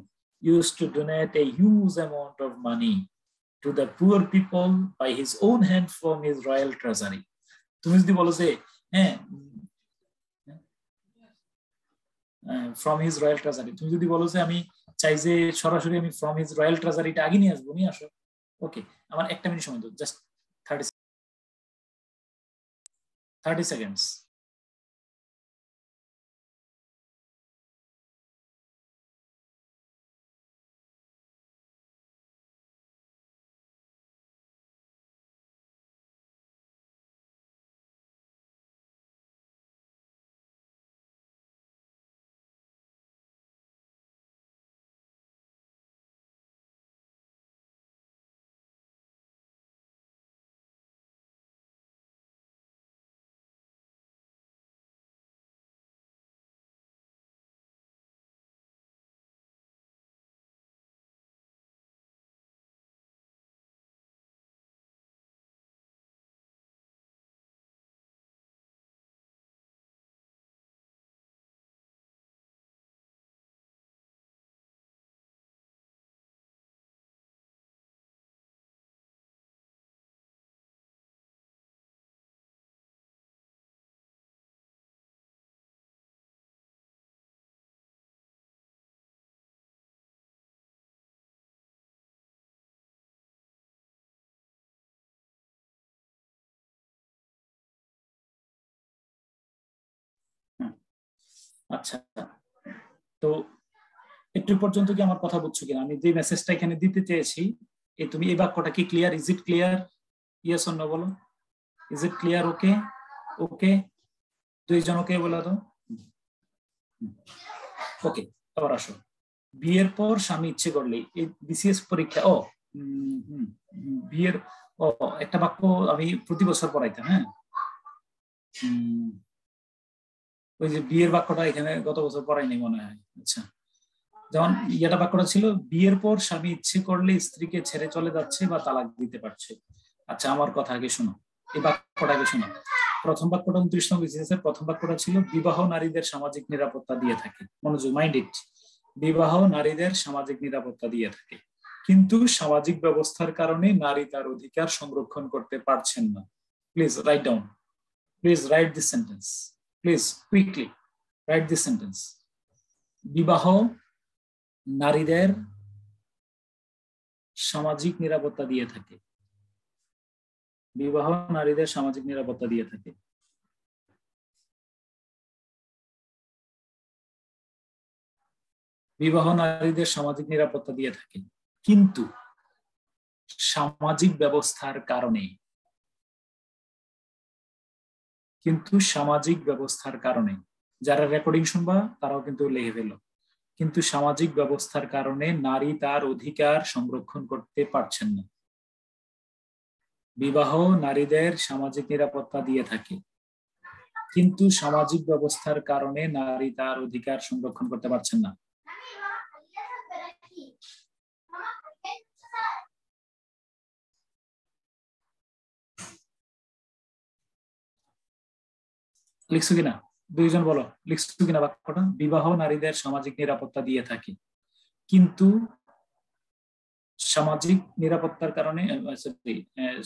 used to donate a huge amount of money to the poor people by his own hand from his royal treasury। তুমি যদি বলো যে from his royal treasury, তুমি যদি বলো যে আমি চাই যে সরাসরি আমি from his royal treasury টা আগে নিয়ে আসবো, নিয়ে আসো। ওকে, আমার 1 মিনিট সময় দাও, জাস্ট 30 seconds। আচ্ছা, তো একটু পর্যন্ত কি আমার কথা বুঝছো কিনা? আমি যে মেসেজটা এখানে দিতে চেয়েছি, তুমি এই বাক্যটা কি clear? Is it clear? Yes or no বলো। Is it clear? Okay, okay, 2 জন ওকে বলে দাও। ওকে, আবার আসো। বিয়ের পর স্বামী ইচ্ছে করলে, এই বিসিএস পরীক্ষা, বিয়ের একটা বাক্য আমি প্রতি বছর পড়াইতাম। হ্যাঁ, ওই যে বিয়ের বাক্যটা এখানে গত বছর পড়াইনি মনে হয়। আচ্ছা, যেমন ইয়েটা বাক্যটা ছিল বিয়ের পর স্বামী ইচ্ছে করলে স্ত্রীকে ছেড়ে চলে যাচ্ছে বা তালাক দিতে পারছে। আচ্ছা, আমার কথা আগে শোনো, এই বাক্যটা আগে শোনো। প্রথম বাক্যটা 29 নং বিসিএসের প্রথম বাক্যটা ছিল বিবাহ নারীদের সামাজিক নিরাপত্তা দিয়ে থাকে। মনোযোগ, মাইন্ড ইট। বিবাহ নারীদের সামাজিক নিরাপত্তা দিয়ে থাকে, কিন্তু সামাজিক ব্যবস্থার কারণে নারী তার অধিকার সংরক্ষণ করতে পারছেন না। Please write down, please write this sentence, please quickly right this sentence. বিবাহ নারীদের সামাজিক নিরাপত্তা দিয়ে থাকে। বিবাহ নারীদের সামাজিক নিরাপত্তা দিয়ে থাকে। বিবাহ নারীদের সামাজিক নিরাপত্তা দিয়ে থাকে, কিন্তু সামাজিক ব্যবস্থার কারণে, যারা রেকর্ডিং শুনবা তারাও কিন্তু লিখে ফেলো, কিন্তু সামাজিক ব্যবস্থার কারণে নারী তার অধিকার সংরক্ষণ করতে পারছেন না। বিবাহ নারীদের সামাজিক নিরাপত্তা দিয়ে থাকে, কিন্তু সামাজিক ব্যবস্থার কারণে নারী তার অধিকার সংরক্ষণ করতে পারছেন না। লিখছো কিনা? 2 জন বলো, লিখছো কিনা বাক্যটা? বিবাহ নারীদের সামাজিক নিরাপত্তা দিয়ে থাকে, কিন্তু সামাজিক নিরাপত্তার কারণে,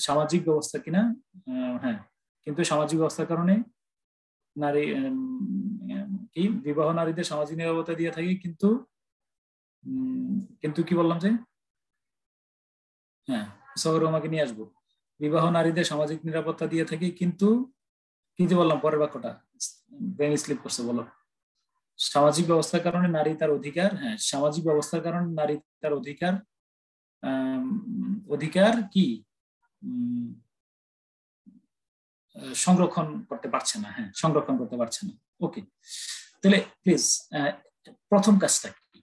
সামাজিক ব্যবস্থা কিনা, হ্যাঁ, কিন্তু সামাজিক ব্যবস্থার কারণে নারী কি বিবাহ নারীদের সামাজিক নিরাপত্তা দিয়ে থাকে, কিন্তু কিন্তু কি বললাম যে, হ্যাঁ সৌর আমাকে নিয়ে আসবো, বিবাহ নারীদের সামাজিক নিরাপত্তা দিয়ে থাকে, কিন্তু কি যে বললাম পরের বাক্যটা ব্রেন স্লিপ করছে, বলো। সামাজিক ব্যবস্থার কারণে নারী তার অধিকার, হ্যাঁ সামাজিক ব্যবস্থার কারণে নারী তার অধিকার অধিকার কি সংরক্ষণ করতে পারছে না, হ্যাঁ সংরক্ষণ করতে পারছে না। ওকে, তাহলে প্লিজ প্রথম কাজটা কি?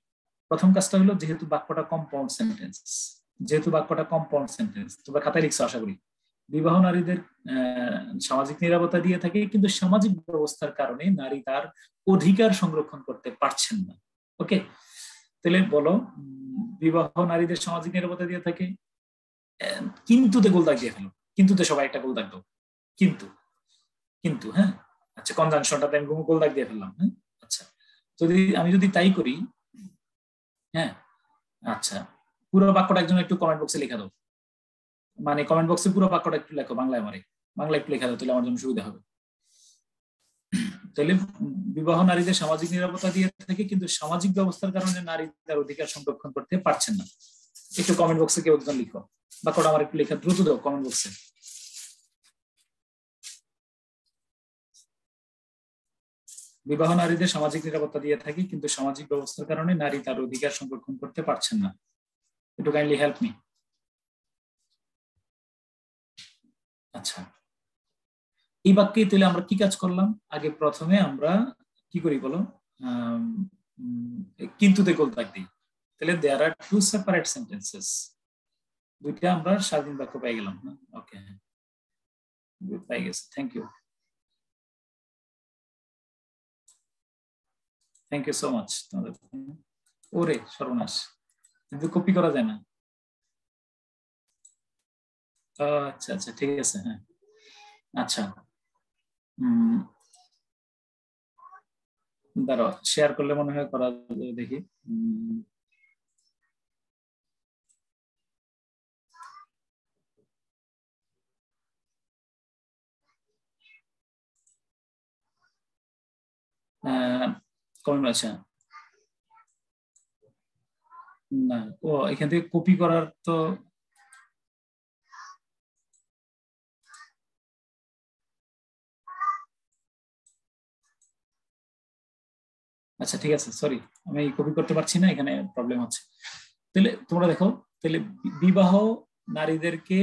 প্রথম কাজটা হলো, যেহেতু বাক্যটা কম্পাউন্ড সেন্টেন্স, তোমরা খাতায় লিখছো আশা করি, বিবাহ নারীদের সামাজিক নিরাপত্তা দিয়ে থাকে, কিন্তু সামাজিক ব্যবস্থার কারণে নারী তার অধিকার সংরক্ষণ করতে পারছেন না। ওকে, তাহলে বলো, বিবাহ নারীদের সামাজিক নিরাপত্তা দিয়ে থাকে, কিন্তুতে গোল দাগ দিয়ে ফেলো, কিন্তুতে সবাই একটা গোল দাগ দাও, কিন্তু কিন্তু হ্যাঁ আচ্ছা, কনজাংশনটাতে আমি গোল দাগ দিয়ে ফেললাম। হ্যাঁ আচ্ছা, আমি যদি তাই করি, হ্যাঁ আচ্ছা, পুরো বাক্যটা একজন একটু কমেন্ট বক্সে লেখা দাও, মানে কমেন্ট বক্সে পুরো বাক্যটা একটু লেখো বাংলায়, বাংলা একটু লেখা দাও, তাহলে আমার জন্য সুবিধা হবে। তাহলে বিবাহ নারীদের সামাজিক নিরাপত্তা দিয়ে থাকে, কিন্তু সামাজিক ব্যবস্থার কারণে নারী তার অধিকার সংরক্ষণ করতে পারছেন না। একটু কমেন্ট বক্সে কেউ একজন লিখো, বাক্যটা আমার একটু লেখা দ্রুত দাও কমেন্ট বক্সে। বিবাহ নারীদের সামাজিক নিরাপত্তা দিয়ে থাকে, কিন্তু সামাজিক ব্যবস্থার কারণে নারী তার অধিকার সংরক্ষণ করতে পারছেন না। একটু কাইন্ডলি হেল্প মি। আচ্ছা, এই বাক্যে তাহলে আমরা কি কাজ করলাম? আগে প্রথমে আমরা কি করি বলো, কিন্তুতে গোল দাগ দিই। তাহলে there are two separate sentences, দুইটা আমরা স্বাধীন বাক্য পেয়ে গেলাম। ওকে, পেয়ে গেছে, thank you, thank you so much. ওরে সর্বনাশ, কিন্তু কপি করা যায় না। আচ্ছা আচ্ছা, ঠিক আছে, হ্যাঁ আচ্ছা, দাঁড়াও, শেয়ার করলে মনে হয় করা যাবে, দেখি। কমেন্ট আছে না, ও এখান থেকে কপি করার তো আচ্ছা ঠিক আছে, সরি, আমি কপি করতে পারছি না, এখানে প্রবলেম হচ্ছে। তাহলে তোমরা দেখো, তাহলে বিবাহ নারীদেরকে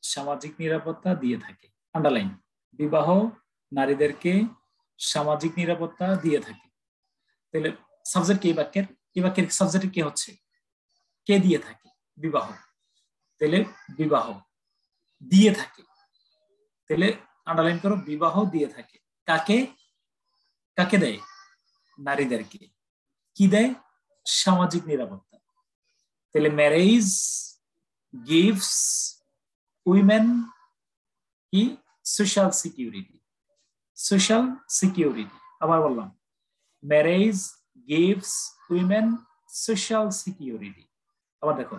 সামাজিক নিরাপত্তা দিয়ে থাকে, আন্ডারলাইন, বিবাহ নারীদেরকে সামাজিক নিরাপত্তা দিয়ে থাকে। তাহলে সাবজেক্ট কি এই বাক্যের সাবজেক্ট কে হচ্ছে, কে দিয়ে থাকে? বিবাহ। তাহলে বিবাহ দিয়ে থাকে, তাহলে আন্ডারলাইন করো, বিবাহ দিয়ে থাকে কাকে? কাকে দেয়? নারীদেরকে। কি দেয়? সামাজিক নিরাপত্তা। তাহলে ম্যারেজ গিভস উইমেন কি? Social security. সোশ্যাল সিকিউরিটি, আবার বললাম, marriage gives women social security. আবার দেখো,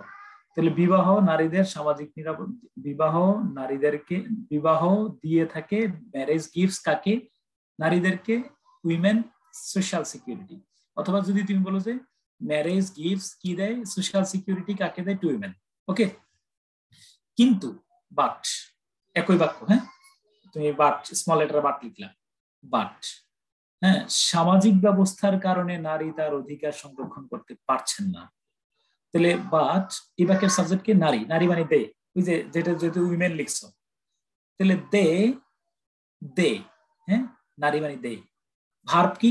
তাহলে বিবাহ নারীদের সামাজিক নিরাপত্তা, বিবাহ নারীদেরকে, বিবাহ দিয়ে থাকে, ম্যারেজ গিভস কাকে? নারীদেরকে, উইমেন সোশ্যাল সিকিউরিটি। অথবা যদি তুমি বলো যে ম্যারেজ গিভস কি দেয়? সোশ্যাল সিকিউরিটি কাকে দেয়? Two women. ওকে, কিন্তু বাট, একই বাক্য, হ্যাঁ তুমি বাট স্মল লেটার বাট লিখলা, বাট হ্যাঁ সামাজিক ব্যবস্থার কারণে নারী তার অধিকার সংরক্ষণ করতে পারছেন না। তাহলে বাট এই বাক্যের সাবজেক্ট কি? নারী। নারী মানে দে, ওই যে যেটা যেহেতু উইমেন লিখছো, তাহলে দে, দে, হ্যাঁ নারী মানে দে। ভার্ব কি?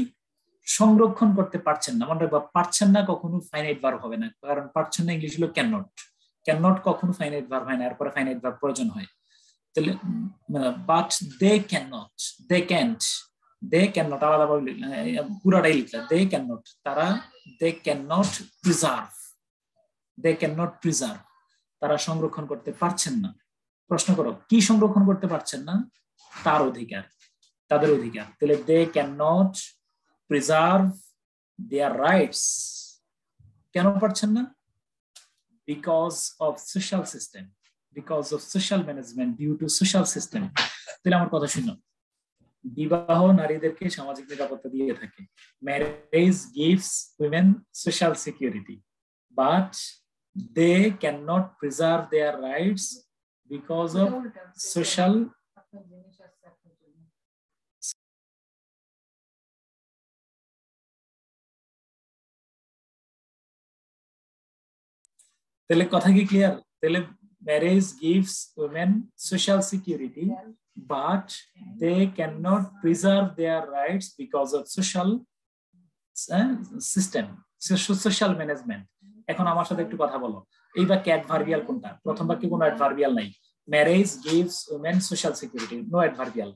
সংরক্ষণ করতে পারছেন না। মনে রাখবা, পারছেন না কখনো ফাইনাইট ভার্ব হবে না, কারণ পারছেন না ইংলিশ হলো ক্যান নট। ক্যান নট কখনো ফাইনাইট ভার্ব হয় না, এরপরে ফাইনাইট ভার্ব প্রয়োজন হয়। তাহলে but they can not, they can't, they can not আলাদা পুরাটাই লিখলা, দে ক্যান নট, তারা, they can not preserve, they can not preserve, তারা সংরক্ষণ করতে পারছেন না। প্রশ্ন করো, কি সংরক্ষণ করতে পারছেন না? তার অধিকার, তাদের অধিকার। তাহলে they can not preserve their rights. কেন পারছেন না? Because of social system, because of social management, due to social system. তাহলে আমার কথা শুনো, বিবাহ নারীদেরকে সামাজিক নিরাপত্তা দিয়ে থাকে। Marriage gives women social security, but they can not preserve their rights because of social তাহলে কথা কি ক্লিয়ার? তাহলে marriage gives women social security but they can not preserve their rights because of social system, social management. এখন আমার সাথে একটু কথা বলো, এই বাক্যে অ্যাডভার্বিয়াল কোনটা? প্রথম বাক্যে কোনো অ্যাডভার্বিয়াল নাই। Marriage gives women social security, no adverbial.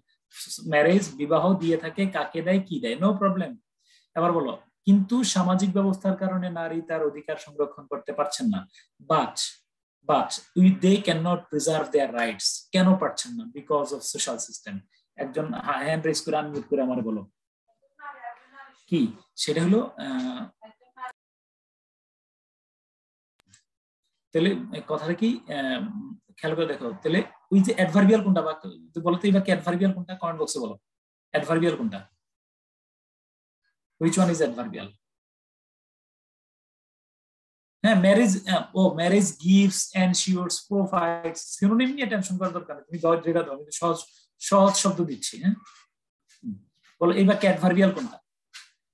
Marriage বিবাহ দিয়ে থাকে, কাকে দেয়, কি দেয়, নো প্রবলেম। এবার বলো, কিন্তু সামাজিক ব্যবস্থার কারণে নারী তার অধিকার সংরক্ষণ করতে পারছেন না। But they can not preserve their rights, কেন পারছেন না? Because of social system. একজন হ্যান্ড রেজ করে আনমিউট করে আমার বলো কি সেটা হলো। তাহলে কথাটা কি খেয়াল করে দেখো, তাহলে ওই যে অ্যাডভার্বিয়াল কোনটা বলো তো, এবার কি অ্যাডভার্বিয়াল কোনটা? কমেন্ট বক্সে বলো অ্যাডভার্বিয়াল কোনটা, which one is adverbial? হ্যাঁ, marriage, marriage gives ensures provides, synonym নিয়ে টেনশন করার দরকার নেই, তুমি যেটা দাও, আমি সহজ সহজ শব্দ দিচ্ছি। হ্যাঁ, বলো এইবার কি অ্যাডভার্বিয়াল কোনটা?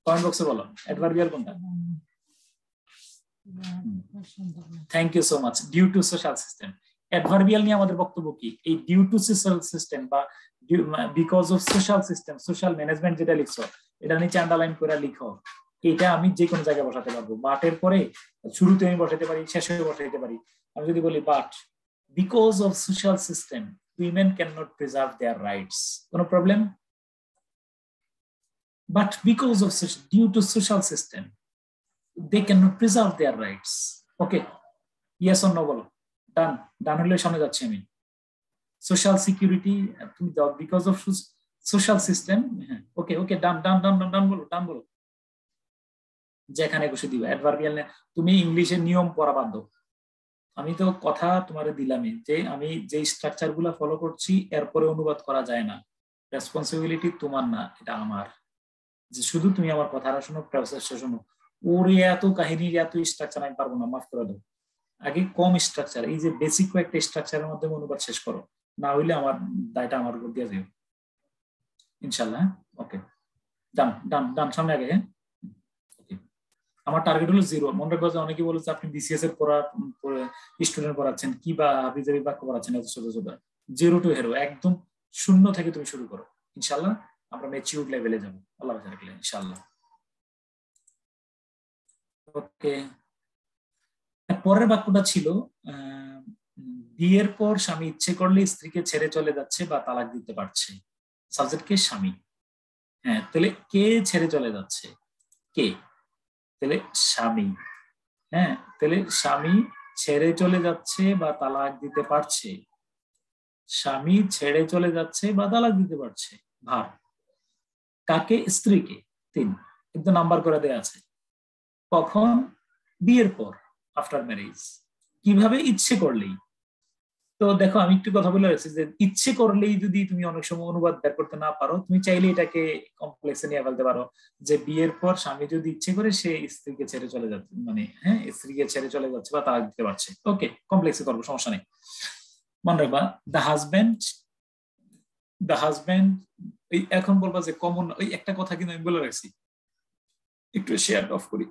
কমেন্ট বক্সে বলো অ্যাডভার্বিয়াল কোনটা। Thank you so much. Due to social system. Adverbial নিয়ে আমাদের বক্তব্য কি? এই ডিউ টু সোশ্যাল সিস্টেম বা because of social system, social management যেটা লিখছো এটা নিচে আন্ডারলাইন করে লিখো। এটা আমি যে কোনো জায়গায় বসাতে পারবো। বাটের পরে শুরুতে আমি বসাতে পারি, শেষে বসাতে পারি। আমি যদি বলি but because of social system women can not preserve their rights, কোনো problem? But because of due to social system they cannot preserve their rights. Okay, yes or no বলো। ডান হলে সামনে যাচ্ছি আমি। সোশ্যাল সিকিউরিটি তুমি দাও বিকজ অফ সোশ্যাল সিস্টেম। হ্যাঁ, ওকে ডান বলো যেখানে বসে দিবা অ্যাডভার্বিয়াল। তুমি ইংলিশের নিয়ম পড়া বাধ্য। আমি তো কথা তোমারে দিলামই যে আমি যে স্ট্রাকচার গুলা ফলো করছি এরপরে অনুবাদ করা যায় না। রেসপন্সিবিলিটি তোমার না, এটা আমার। যে শুধু তুমি আমার কথাটা শোনো, প্রসেসটা শোনো। ওরে এত কাহিনীর এত স্ট্রাকচার আমি পারবো না, মাফ করে দাও। আগে কম স্ট্রাকচার, এই যে বেসিক কয়েকটা স্ট্রাকচারের মাধ্যমে অনুবাদ শেষ করো, না হইলে আমার দায়টা আমার উপর দিয়ে যাবে ইনশাল্লাহ। ওকে, ডান সামনে আগে। হ্যাঁ, আমার টার্গেট হলো 0। মনে রাখবো যে অনেকে বলেছে আপনি বিসিএস এর স্টুডেন্ট পড়াচ্ছেন কি বা হাফিজাবি বাক্য পড়াচ্ছেন এত ছোট ছোট। 0 টু হিরো, একদম শূন্য থেকে তুমি শুরু করো। ইনশাল্লাহ আমরা ম্যাচিউর লেভেলে যাবো আল্লাহ রাখলে ইনশাল্লাহ। ওকে, পরের বাক্যটা ছিল বিয়ের পর স্বামী ইচ্ছে করলে স্ত্রীকে ছেড়ে চলে যাচ্ছে বা তালাক দিতে পারছে। সাবজেক্ট কে? স্বামী। হ্যাঁ, তাহলে কে ছেড়ে চলে যাচ্ছে? কে? তাহলে স্বামী। হ্যাঁ, তাহলে স্বামী ছেড়ে চলে যাচ্ছে বা তালাক দিতে পারছে। স্বামী ছেড়ে চলে যাচ্ছে বা তালাক দিতে পারছে। ভাব কাকে? স্ত্রীকে। 3 কিন্তু নাম্বার করে দেয়া আছে। কখন? বিয়ের পর, আফটার ম্যারেজ। কিভাবে? ইচ্ছে করলেই। তো দেখো আমি একটু কথা বলে রাখছি যে ইচ্ছে করলেই যদি তুমি অনেক সময় অনুবাদ বের করতে না পারো, তুমি চাইলে এটাকে কমপ্লেক্সে নিয়ে ফেলতে পারো যে বিয়ের পর স্বামী যদি ইচ্ছে করে সে স্ত্রীকে ছেড়ে চলে যাচ্ছে, মানে হ্যাঁ স্ত্রীকে ছেড়ে চলে যাচ্ছে বা তালাক দিতে পারছে। ওকে, কমপ্লেক্সে করবো, সমস্যা নেই। মনে রাখবা দ্য হাজব্যান্ড এই এখন বলবা যে কমন, ওই একটা কথা কিন্তু আমি বলে রাখছি, একটু শেয়ার অফ করি।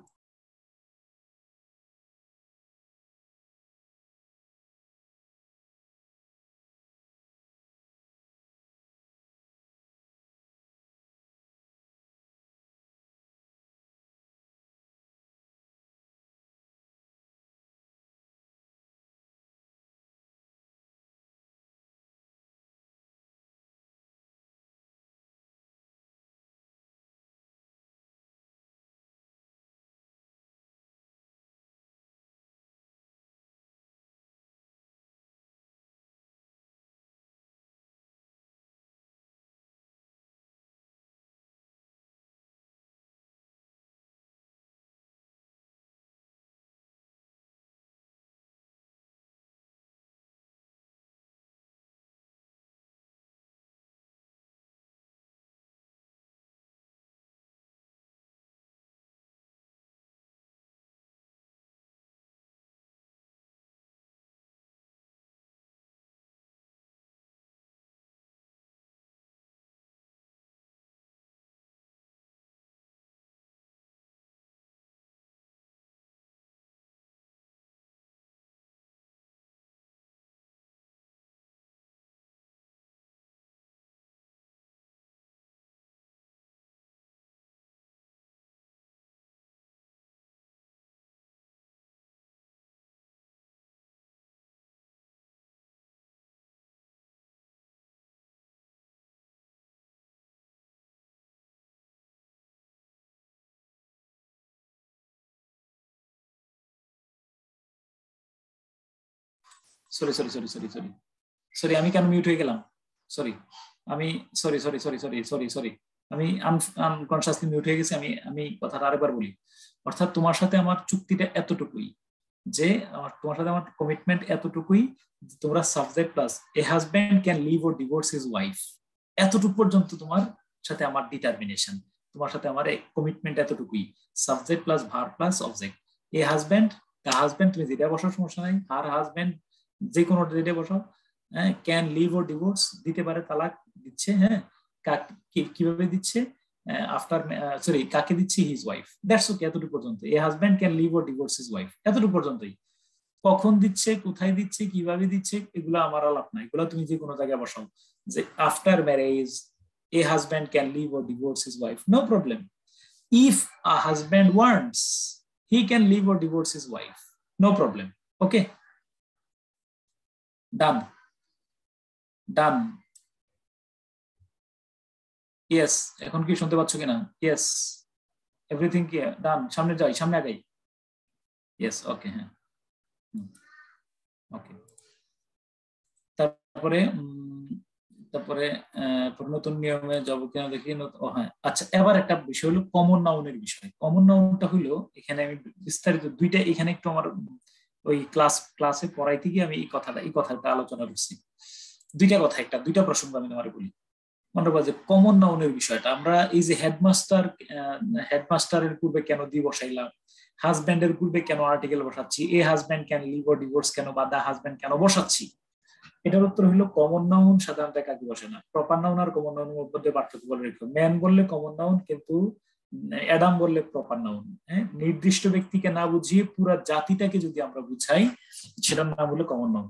Sorry sorry sorry sorry sorry sorry আমি কেন মিউট হয়ে গেলাম? সরি আমি sorry sorry sorry sorry sorry sorry আমি আনকনশাসলি মিউট হয়ে গেছি। আমি কথাটা আরেকবার বলি। অর্থাৎ তোমার সাথে আমার চুক্তিটা এতটুকুই যে তোমার সাথে আমার কমিটমেন্ট এতটুকুই, তোমরা subject plus a husband can leave or divorce his wife, এতটুকু পর্যন্ত তোমার সাথে আমার ডিটারমিনেশন, তোমার সাথে আমার কমিটমেন্ট এতটুকুই। Subject plus verb plus object. A husband, the husband তুমি যেটা বসার সমস্যা নাই, হার হাজব্যান্ড যে কোনো যেটা বসাও, হ্যাঁ, ক্যান লিভ অর ডিভোর্স দিতে পারে, তালাক দিচ্ছে, হ্যাঁ, কিভাবে দিচ্ছে, আফটার সরি কাকে দিচ্ছে, হিজ ওয়াইফ, দ্যাটস ওকে, এতটুকু পর্যন্ত। A husband can leave or divorce his wife, এতটুকু পর্যন্তই। কখন দিচ্ছে, কোথায় দিচ্ছে, কিভাবে দিচ্ছে, এগুলো আমার আলাপ না, এগুলো তুমি যে কোনো জায়গায় বসাও। যে after marriage a husband can leave or divorce his wife, no problem. If a husband wants, he can leave or divorce his wife, no problem. Okay, done done. Yes, এখন কি শুনতে পাচ্ছ কিনা? Yes, everything clear, done. সামনে যাই, সামনে আগাই। Yes, okay, হ্যাঁ, ওকে। তারপরে নতুন নিয়মে যাব কিনা দেখি। হ্যাঁ, আচ্ছা, এবার একটা বিষয় হলো কমন নাউনের বিষয়। কমন নাউনটা হলো, এখানে আমি বিস্তারিত দুইটা, এখানে একটু আমার ওই ক্লাসে পড়াইতে গিয়ে আমি এই কথাটা আলোচনা করছি। দুইটা প্রসঙ্গ আমি তোমার বলি। মনে রাখবা যে কমন নাউনের বিষয়টা, আমরা এই যে হেডমাস্টারের পূর্বে কেন দি বসাইলাম, হাজব্যান্ডের পূর্বে কেন আর্টিকেল বসাচ্ছি, a husband can leave or divorce কেন বা দা হাজব্যান্ড কেন বসাচ্ছি, এটার উত্তর হলো কমন নাউন সাধারণত একাকি বসে না। প্রপার নাউন আর কমন নাউনের মধ্যে পার্থক্য বলে রেখো। ম্যান বললে কমন নাউন, কিন্তু অ্যাডাম বললে প্রপার নাউন। হ্যাঁ, নির্দিষ্ট ব্যক্তিকে না বুঝিয়ে পুরো জাতিটাকে যদি আমরা বুঝাই, সেটার নাম হলো কমন নাউন।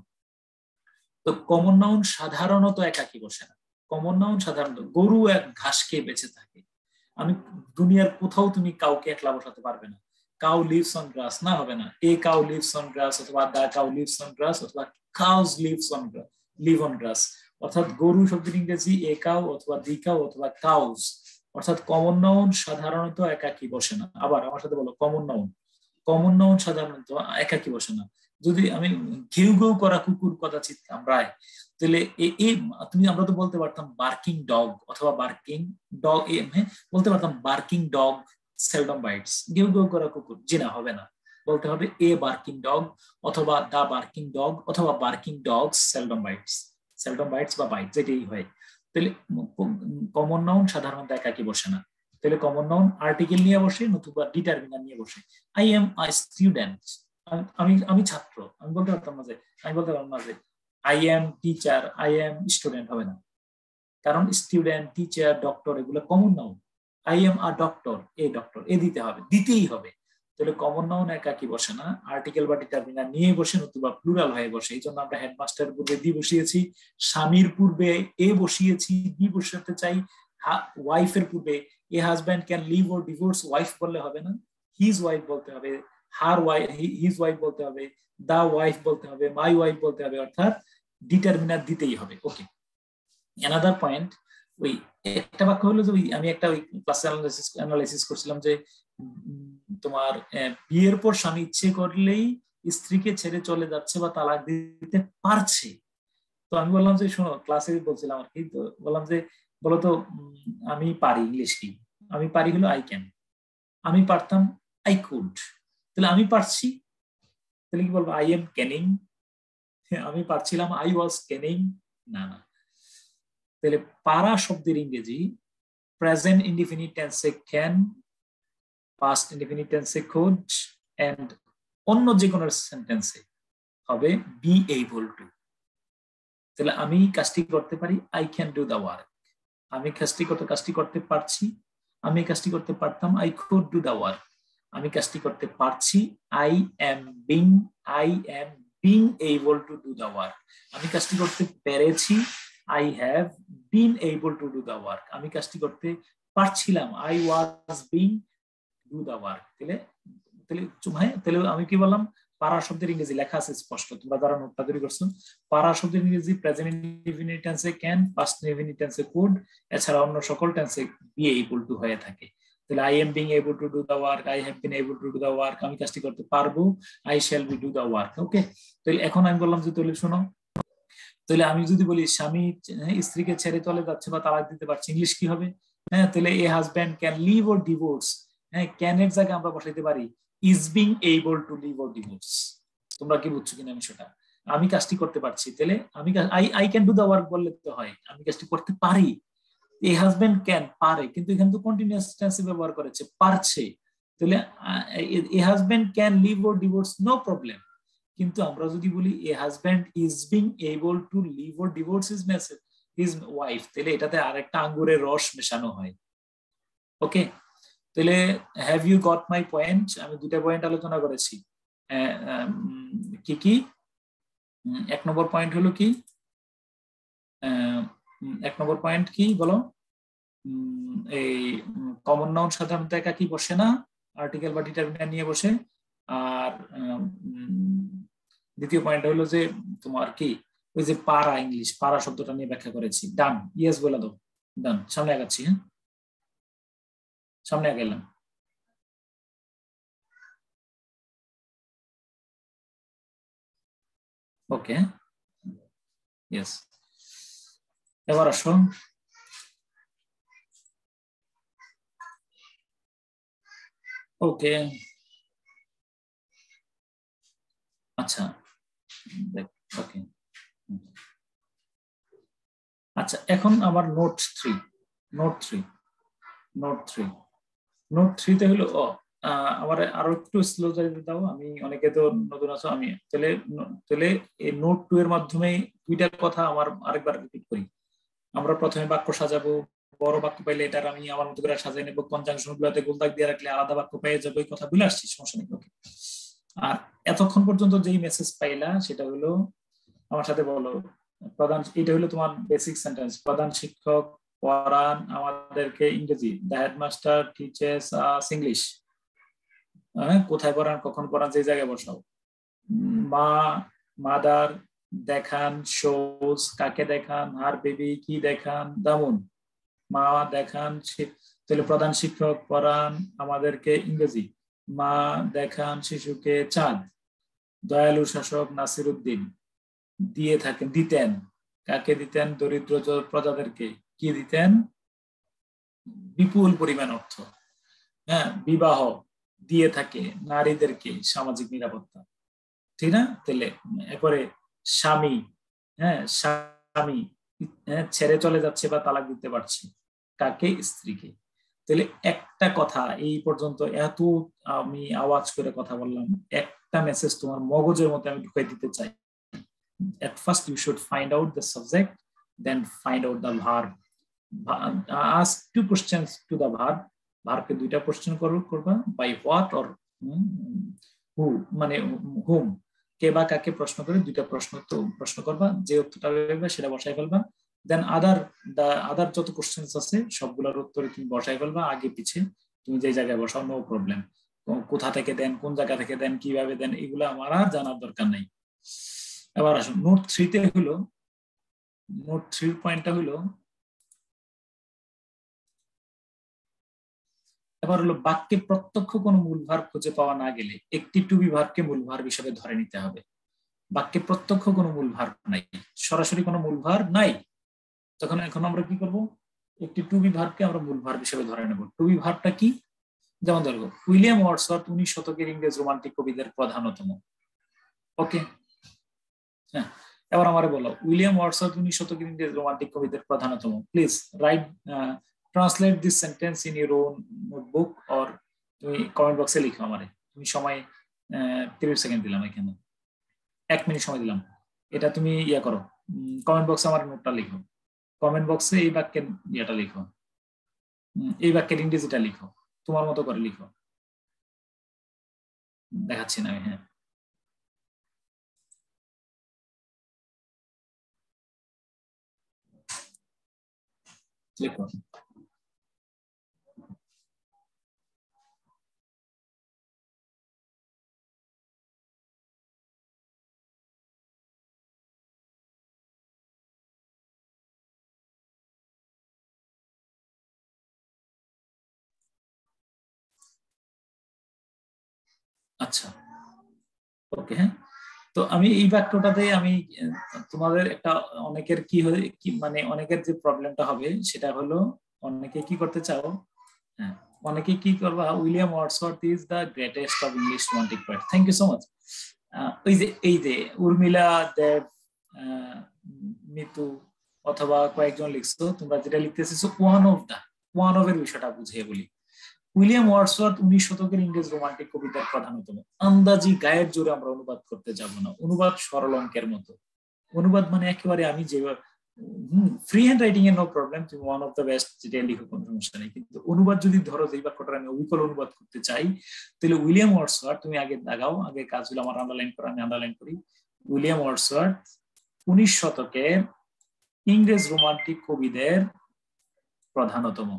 তো কমন নাউন সাধারণত একাকি বসে না। কমন নাউন সাধারণত, গরু এক ঘাস খেয়ে বেঁচে থাকে, আমি দুনিয়ার কোথাও তুমি কাউকে একলা বসাতে পারবে না। কাউ লিভস অন গ্রাস, না, হবে না। A cow lives on grass, অথবা the cow lives on grass, অথবা কাউজ লিভ অন গ্রাস। অর্থাৎ গরু শব্দের ইংরেজি এ কাউ, অথবা দি কাউ, অথবা কাউজ। অর্থাৎ কমন নাউন সাধারণত একাকি বসে না। আবার আমার সাথে বলো, কমন নাউন সাধারণত একাকি বসে না। যদি আমি ঘেউ ঘেউ করা কুকুর কদাচিৎ কামড়ায়, তাহলে আমরা তো বলতে পারতাম বার্কিং ডগ, অথবা বার্কিং ডগ, বলতে পারতাম বার্কিং ডগ সেলডম বাইটস, ঘেউ ঘেউ করা কুকুর, জি না, হবে না। বলতে হবে এ বার্কিং ডগ, অথবা দা বার্কিং ডগ, অথবা বার্কিং ডগস সেলডম বাইটস বা বাইট, যেটাই হয়। তাহলে কমন নাউন সাধারণত একাকি বসে না। তাহলে কমন নাউন আর্টিকেল নিয়ে বসে, নতুবা ডিটারমিনার নিয়ে বসে। আই এম আ স্টুডেন্ট, আমি ছাত্র, আমি বলতে পারতাম না যে I am teacher, I am student, হবে না। কারণ স্টুডেন্ট, টিচার, ডক্টর এগুলো common noun. I am a doctor, a দিতে হবে, দিতেই হবে। তাহলে কমন নাউন একাকি বসে না, আর্টিকেল বা ডিটারমিনার নিয়ে বসে, নতুবা প্লুরাল হয়ে বসে। এই জন্য আমরা হেডমাস্টারের পূর্বে দি বসিয়েছি, স্বামীর পূর্বে এ বসিয়েছি, দি বসাতে চাই। ওয়াইফের পূর্বে a husband can leave or divorce wife বললে হবে না, হিজ ওয়াইফ বলতে হবে, হার ওয়াইফ, হিজ ওয়াইফ বলতে হবে, দা ওয়াইফ বলতে হবে, মাই ওয়াইফ বলতে হবে। অর্থাৎ ডিটারমিনার দিতেই হবে। ওকে, অ্যানাদার পয়েন্ট, ওই একটা বাক্য হলো যে আমি একটা ওই ক্লাসে অ্যানালাইসিস করছিলাম যে তোমার বিয়ের পর স্বামী ইচ্ছে করলেই স্ত্রীকে ছেড়ে চলে যাচ্ছে বা তালাক দিতে পারছে। তো আমি বললাম যে শোনো, ক্লাসে বলছিলাম আর কি, তো বললাম যে বলতো আমি পারি, ইংলিশ কি, আমি পারি হলো আই ক্যান, আমি পারতাম আই কুড, তাহলে আমি পারছি, তাহলে কি বলবো, আই এম ক্যানিং। আমি পারছিলাম আই ওয়াজ ক্যানিং, না। তাহলে পারা শব্দের ইংরেজি প্রেজেন্ট ইনডিফিনিট টেন্সে ক্যান, পাস্ট ইনডিফিনিট টেন্সে কুড, এন্ড অন্য যে কোনো সেন্টেন্সে হবে বি এবল টু। তাহলে আমি কাজটি করতে পারি, I can do the work, আমি কাজটি করতে পারছি, আমি কাজটি করতে পারতাম, I could do the work, আমি কাজটি করতে পারছি, I am being able to do the work, আমি কাজটি করতে পেরেছি, I have been able to do the work, আমি কাজটি করতে পারছিলাম, I was being do the work। তাহলে আমি কি বললাম, পারা শব্দের ইংরেজি লেখা আছে স্পষ্ট, তোমরা যারা নোটটা তৈরি করছো, পারা শব্দের ইংরেজি প্রেজেন্ট ইনডিফিনিট টেন্সে ক্যান, পাস্ট ইনডিফিনিট টেন্সে কুড, এছাড়া অন্য সকল টেন্সে বি এবল টু হয়ে থাকে। তাহলে I am being able to do the work, I have been able to do the work, আমি কাজটি করতে পারবো, I shall be do the work. Okay, তাহলে এখন আমি বললাম যে তাহলে শোনো, তাহলে আমি যদি বলি স্বামী স্ত্রীকে ছেড়ে চলে যাচ্ছে বা তালাক দিতে পারছে, ইংলিশ কি হবে? হ্যাঁ, তাহলে a husband can leave or divorce, হ্যাঁ ক্যান এর জায়গায় আমরা বসাইতে পারি is being able to leave or divorce. তোমরা কি বুঝছো কিনা আমি সেটা, আমি কাজটি করতে পারছি, তাহলে আমি I I can do the work বললে তো হয়, আমি কাজটি করতে পারি। এ হাজব্যান্ড ক্যান পারে, কিন্তু এখানে তো কন্টিনিউয়াস টেন্সে ব্যবহার করেছে পারছে, তাহলে a husband can leave or divorce no problem. কিন্তু আমরা যদি বলি a husband is being able to leave or divorce his wife, তাহলে এটাতে আরেকটা আঙ্গুরের রস মেশানো হয়। ওকে, তাহলে have you got my point? আমি দুটা পয়েন্ট আলোচনা করেছি। কি কি? এক নম্বর পয়েন্ট হলো কি, এক নম্বর পয়েন্ট কি বলো? এই কমন নাউন সাধারণত একাকি বসে না, আর্টিকেল বা ডিটারমিনার নিয়ে বসে। আর দ্বিতীয় পয়েন্ট হলো যে তোমার কি, ওই যে পারা, ইংলিশ পারা শব্দটা নিয়ে ব্যাখ্যা করেছি। ডান, ইয়েস বলে দাও, ডান। সামনে আগাচ্ছি, হ্যাঁ সামনে আগাইলাম। ওকে, ইয়েস, এবার আসো। ওকে, আচ্ছা ওকে, আচ্ছা এখন আমার note three, note three, note three, note থ্রিতে হলো আমার আরো একটু স্লো যাইতে দাও, আমি অনেকে তো নতুন আছো, আমি তাহলে তাহলে এই নোট টু এর মাধ্যমে দুইটা কথা আমার আরেকবার রিপিট করি। আমরা প্রথমে বাক্য সাজাবো, বড় বাক্য পাইলে এটার আমি আমার মতো করে সাজিয়ে নেবো, কনজাংশন গুলোতে গোলদাগ দিয়ে রাখলে আলাদা বাক্য পেয়ে যাবো, এই কথা বলে আসছি, সমস্যা নেই। ওকে, আর এতক্ষণ পর্যন্ত যেই মেসেজ পাইলা সেটা হলো, আমার সাথে বলো, প্রধান, এটা হলো তোমার বেসিক সেন্টেন্স। প্রধান শিক্ষক পড়ান আমাদেরকে ইংরেজি, the headmaster teaches us English. কোথায় পড়ান, কখন পড়ান, যে জায়গায় বসাও। মা, মাদার দেখান, শোজ কাকে দেখান, হার বেবি কি দেখান, দামুন মা দেখান, তাহলে প্রধান শিক্ষক পড়ান আমাদেরকে ইংরেজি, মা দেখান শিশুকে চাঁদ। দয়ালু শাসক নাসিরউদ্দিন দিয়ে থাকেন, দিতেন, কাকে দিতেন, দরিদ্র প্রজাদেরকে কি দিতেন, বিপুল পরিমাণ অর্থ। হ্যাঁ, বিবাহ দিয়ে থাকে নারীদেরকে সামাজিক নিরাপত্তা, ঠিক না? তাহলে এরপরে স্বামী, হ্যাঁ স্বামী ছেড়ে চলে যাচ্ছে বা তালাক দিতে পারছে, কাকে, স্ত্রীকে। তাহলে একটা কথা এই পর্যন্ত এত আমি আওয়াজ করে কথা বললাম, একটা মেসেজ তোমার মগজের মধ্যে আমি ঢুকাই দিতে চাই। At first you should find out the subject, then find out the verb. Ask two questions to the verb. ভার্বকে দুইটা কোশ্চেন করবা, বাই হোয়াট অর হু, মানে হুম, কে বা কাকে প্রশ্ন করে দুইটা প্রশ্ন করবা, যে উত্তরটা পাবে সেটা বসাই ফেলবা। দেন আদার যত কোশ্চেন্স আছে সবগুলোর উত্তরে তুমি বসাই ফেলবা, আগে পিছে তুমি যে জায়গায় বসাও, নো প্রবলেম। কোথা থেকে দেন, কোন জায়গা থেকে দেন, কিভাবে দেন, এগুলো আমার আর জানার দরকার নাই। এবার আসুন নোট থ্রিতে হলো, নোট থ্রির পয়েন্টটা হলো, এবার হলো বাক্যে প্রত্যক্ষ কোনো মূল ভার্ব খুঁজে পাওয়া না গেলে একটি টু বি ভার্বকে মূল ভার্ব হিসেবে ধরে নিতে হবে। বাক্যে প্রত্যক্ষ কোনো মূল ভার্ব নাই, সরাসরি কোনো মূল ভার্ব নাই, তখন এখন আমরা কি করব, একটি টু বি ভার্বকে আমরা মূল ভার্ব হিসেবে ধরে নেব। টু বি ভার্বটা কি? যেমন ধরো উইলিয়াম ওয়ার্ডসওয়ার্থ 19 শতকের ইংরেজ রোমান্টিক কবিদের প্রধানতম। ওকে, হ্যাঁ, এবার আমারে বলো উইলিয়াম ওয়ার্ডসওয়ার্থ 19 শতকের ইংরেজ রোমান্টিক কবিদের প্রধানতম। Please write, translate this sentence in your own notebook, or তুমি কমেন্ট বক্সে লিখো আমারে। তুমি সময় 30 সেকেন্ড দিলাম, এখানে 1 মিনিট সময় দিলাম, এটা তুমি ইয়া করো, কমেন্ট বক্সে আমার নোটটা লিখো, কমেন্ট বক্সে এই বাক্যের ইয়েটা লিখো, এই বাক্যের ইংরেজিটা লিখো, তোমার মতো করে লিখো, দেখাচ্ছি না আমি, হ্যাঁ লিখো। আচ্ছা, ওকে। হ্যাঁ, তো আমি এই বাক্যটাতে আমি তোমাদের একটা অনেকের কি হয় কি মানে অনেকের যে প্রবলেমটা হবে সেটা হলো অনেকে কি করতে চাও, হ্যাঁ অনেকে কি করবা William Wordsworth is the greatest of English romantic poet. Thank you so much. এই যে উর্মিলা দেব, মিতু অথবা কয়েকজন লিখছো, তোমরা যেটা লিখতেছো ওয়ান অফ এর বিষয়টা বুঝিয়ে বলি। উইলিয়াম ওয়ার্ডসওয়ার্থ 19 শতকের ইংরেজ রোমান্টিক কবিতার প্রধানতম। আন্দাজি গায়ের জোরে আমরা অনুবাদ করতে যাব না, অনুবাদ সরল অঙ্কের মতো। অনুবাদ মানে একেবারে আমি যে ফ্রি হ্যান্ড রাইটিং এর নো প্রবলেম, তুমি ওয়ান অফ দ্য বেস্ট যেটা লিখো কোনো সমস্যা নেই, কিন্তু অনুবাদ যদি ধরো যে বাক্যটা আমি অবিকল অনুবাদ করতে চাই, তাহলে উইলিয়াম ওয়ার্ডসওয়ার্থ, তুমি আগে দাগাও, আগে কাজগুলো আমার আন্ডারলাইন করো, আমি আন্ডারলাইন করি। উইলিয়াম ওয়ার্ডসওয়ার্থ 19 শতকের ইংরেজ রোমান্টিক কবিদের প্রধানতম।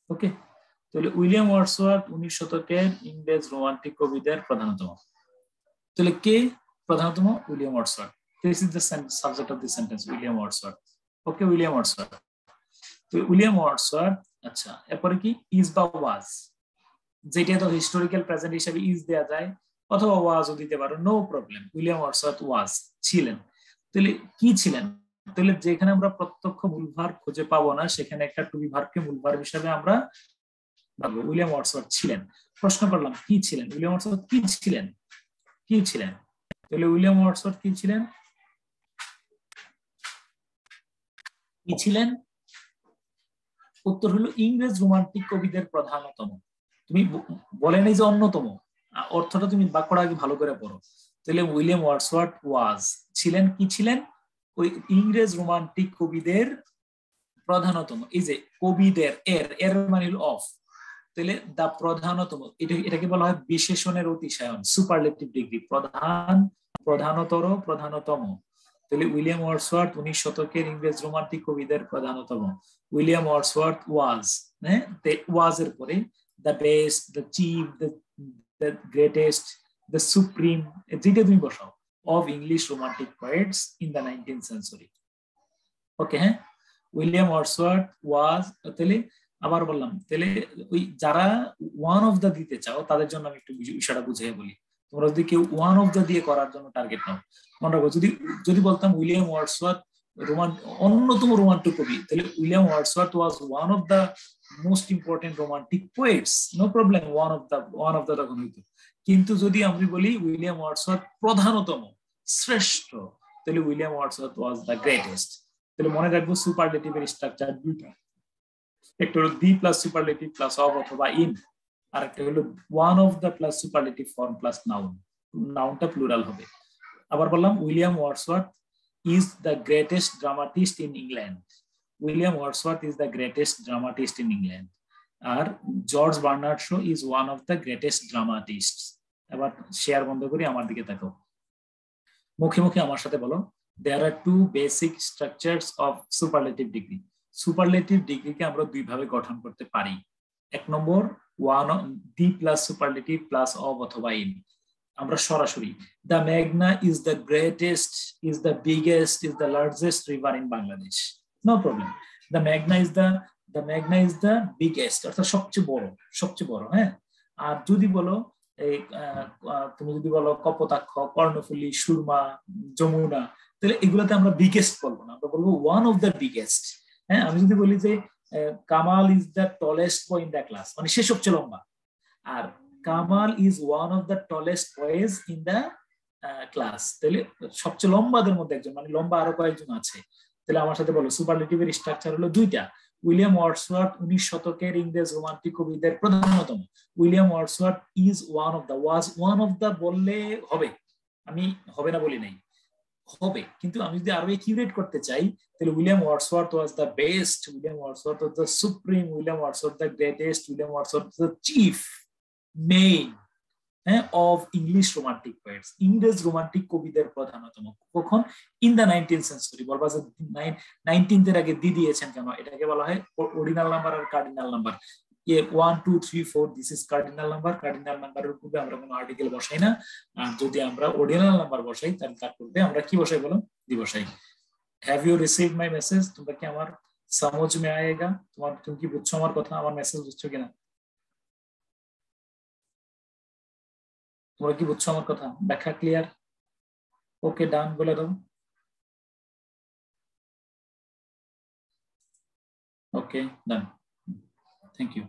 ওকে, তাহলে উইলিয়াম ওয়ার্ডসওয়ার্থ 19 শতকের ইংরেজ রোমান্টিক কবিদের প্রধানতম। তাহলে কে প্রধানতম? William Wordsworth. This is the subject of the sentence, William Wordsworth. Okay, William Wordsworth. তো উইলিয়াম ওয়ার্ডসওয়ার্থ, আচ্ছা এরপরে কি ইজ বা ওয়াজ, যেটা তো হিস্টোরিক্যাল প্রেজেন্ট হিসেবে ইজ দেয়া যায় অথবা ওয়াজও দিতে পারো, নো প্রবলেম। উইলিয়াম ওয়ার্ডসওয়ার্থ ওয়াজ ছিলেন। তাহলে কি ছিলেন? তাহলে যেখানে আমরা প্রত্যক্ষ মূলভার খুঁজে পাবো না সেখানে একটা টু বি ভার্বকে মূলভার হিসেবে আমরা ভাববো। উইলিয়াম ওয়ার্ডসওয়ার্থ ছিলেন। প্রশ্ন করলাম কি ছিলেন? উইলিয়াম ওয়ার্ডসওয়ার্থ কি ছিলেন? কি ছিলেন? তাহলে উইলিয়াম ওয়ার্ডসওয়ার্থ কি ছিলেন? কি ছিলেন? উত্তর হলো ইংরেজ রোমান্টিক কবিদের প্রধানতম। তুমি বলে নেই যে অন্যতম, অর্থটা তুমি বাক্যটা আগে ভালো করে পড়ো। তাহলে উইলিয়াম ওয়ার্ডসওয়ার্থ ওয়াজ ছিলেন, কি ছিলেন? ওই ইংরেজ রোমান্টিক কবিদের প্রধানতম। এই যে কবিদের, এর মানে হলো অফ, তাহলে দা প্রধানতম, এটাকে বলা হয় বিশেষণের অতিশায়ন, সুপারলেটিভ ডিগ্রি। প্রধান, প্রধানতর, প্রধানতম। তাহলে উইলিয়াম ওয়ার্ডসওয়ার্থ 19 শতকের ইংরেজ রোমান্টিক কবিদের প্রধানতম। উইলিয়াম ওয়ার্ডসওয়ার্থ ওয়াজ, হ্যাঁ ওয়াজ এর পরে the best, the chief, the greatest, the supreme, যেটা তুমি বসাও, of English romantic poets in the 19th century. Okay, হ্যাঁ উইলিয়াম ওয়ার্ডসওয়ার্থ ওয়াজ। তাহলে আবার বললাম, তাহলে ওই যারা ওয়ান অফ দা দিতে চাও তাদের জন্য আমি একটু বিষয়টা বুঝিয়ে বলি। তোমরা যদি কেউ ওয়ান অফ দা দিয়ে করার জন্য টার্গেট নাও, মনে রাখো যদি বলতাম উইলিয়াম ওয়ার্ডসওয়ার্থ অন্যতম রোমান্টিক কবি, তাহলে William Wordsworth was one of the most important romantic poets, no problem, one of the তখন হইতো। কিন্তু যদি আমি বলি উইলিয়াম ওয়ার্ডসওয়ার্থ প্রধানতম, শ্রেষ্ঠ, তাহলে William Wordsworth was the greatest. তাহলে মনে রাখবো সুপারলেটিভের স্ট্রাকচার দুইটা, একটা হলো the plus superlative plus of অথবা ইন, আর একটা হলো one of the plus superlative form plus noun, নাউনটা প্লুরাল হবে। আবার বললাম William Wordsworth is the greatest dramatist in England. William Wordsworth is the greatest dramatist in England. আর George Bernard Shaw is one of the greatest dramatist. এবার share বন্ধ করি, আমার দিকে তাকাও, মুখে মুখে আমার সাথে বলো, there are two basic structures of superlative degree. Superlative ডিগ্রিকে আমরা দুই ভাবে গঠন করতে পারি। এক নম্বর দি প্লাস সুপারলেটিভ প্লাস অফ অথবা ইন। আমরা সরাসরি দ্য মেঘনা is the greatest, is the biggest, is the largest river in Bangladesh, no problem. The মেঘনা ইজ দ্য বিগেস্ট, অর্থাৎ সবচেয়ে বড়, হ্যাঁ। আর যদি বলো তুমি যদি বলো কপোতাক্ষ, কর্ণফুলী, সুরমা, যমুনা, তাহলে এগুলোতে আমরা বিগেস্ট বলবো না, আমরা বলবো ওয়ান অফ দ্য বিগেস্ট। হ্যাঁ, আমি যদি বলি যে Kamal is the tallest boy in the class, মানে সে সবচেয়ে লম্বা, আর Kamal is one of the tallest boys in the class, তাহলে সবচেয়ে লম্বাদের মধ্যে একজন, মানে লম্বা আরো কয়েকজন আছে। তাহলে আমার সাথে বলো সুপারলেটিভের স্ট্রাকচার হলো দুইটা। উইলিয়াম ওয়ার্ডসওয়ার্থ 19 শতকের ইংরেজ রোমান্টিক কবিদের প্রধানতম। William Wordsworth is one of the, was one of the বললে হবে, আমি হবে না বলি নাই, হবে। কিন্তু আমি যদি আরো কিউরেট করতে চাই, তাহলে William Wordsworth was the best, William Wordsworth was the supreme, William Wordsworth the greatest, William Wordsworth the chief, main, হ্যাঁ, অফ ইংলিশ রোমান্টিক পোয়েটস, ইংরেজ রোমান্টিক কবিদের প্রধানতম। কখন? In the 19th century. বলবা যে 19th এর আগে দি দিয়েছেন কেন? এটাকে বলা হয় অর্ডিনাল নাম্বার আর cardinal number. 1 2 3 4 this is cardinal number. Cardinal নাম্বারের পূর্বে আমরা কোনো আর্টিকেল বসাই না, আর যদি আমরা অর্ডিনাল নাম্বার বসাই তাহলে তার পূর্বে আমরা কি বসাই বলো? দি বসাই। Have you received my message? তোমরা কি আমার समझ में आएगा? তুমি কি বুঝছো আমার কথা? আমার মেসেজ বুঝছো কিনা? তোমরা কি বুঝছো আমার কথা? ব্যাখ্যা ক্লিয়ার? ওকে, ডান বলে দাও। ওকে, ডান, থ্যাংক ইউ।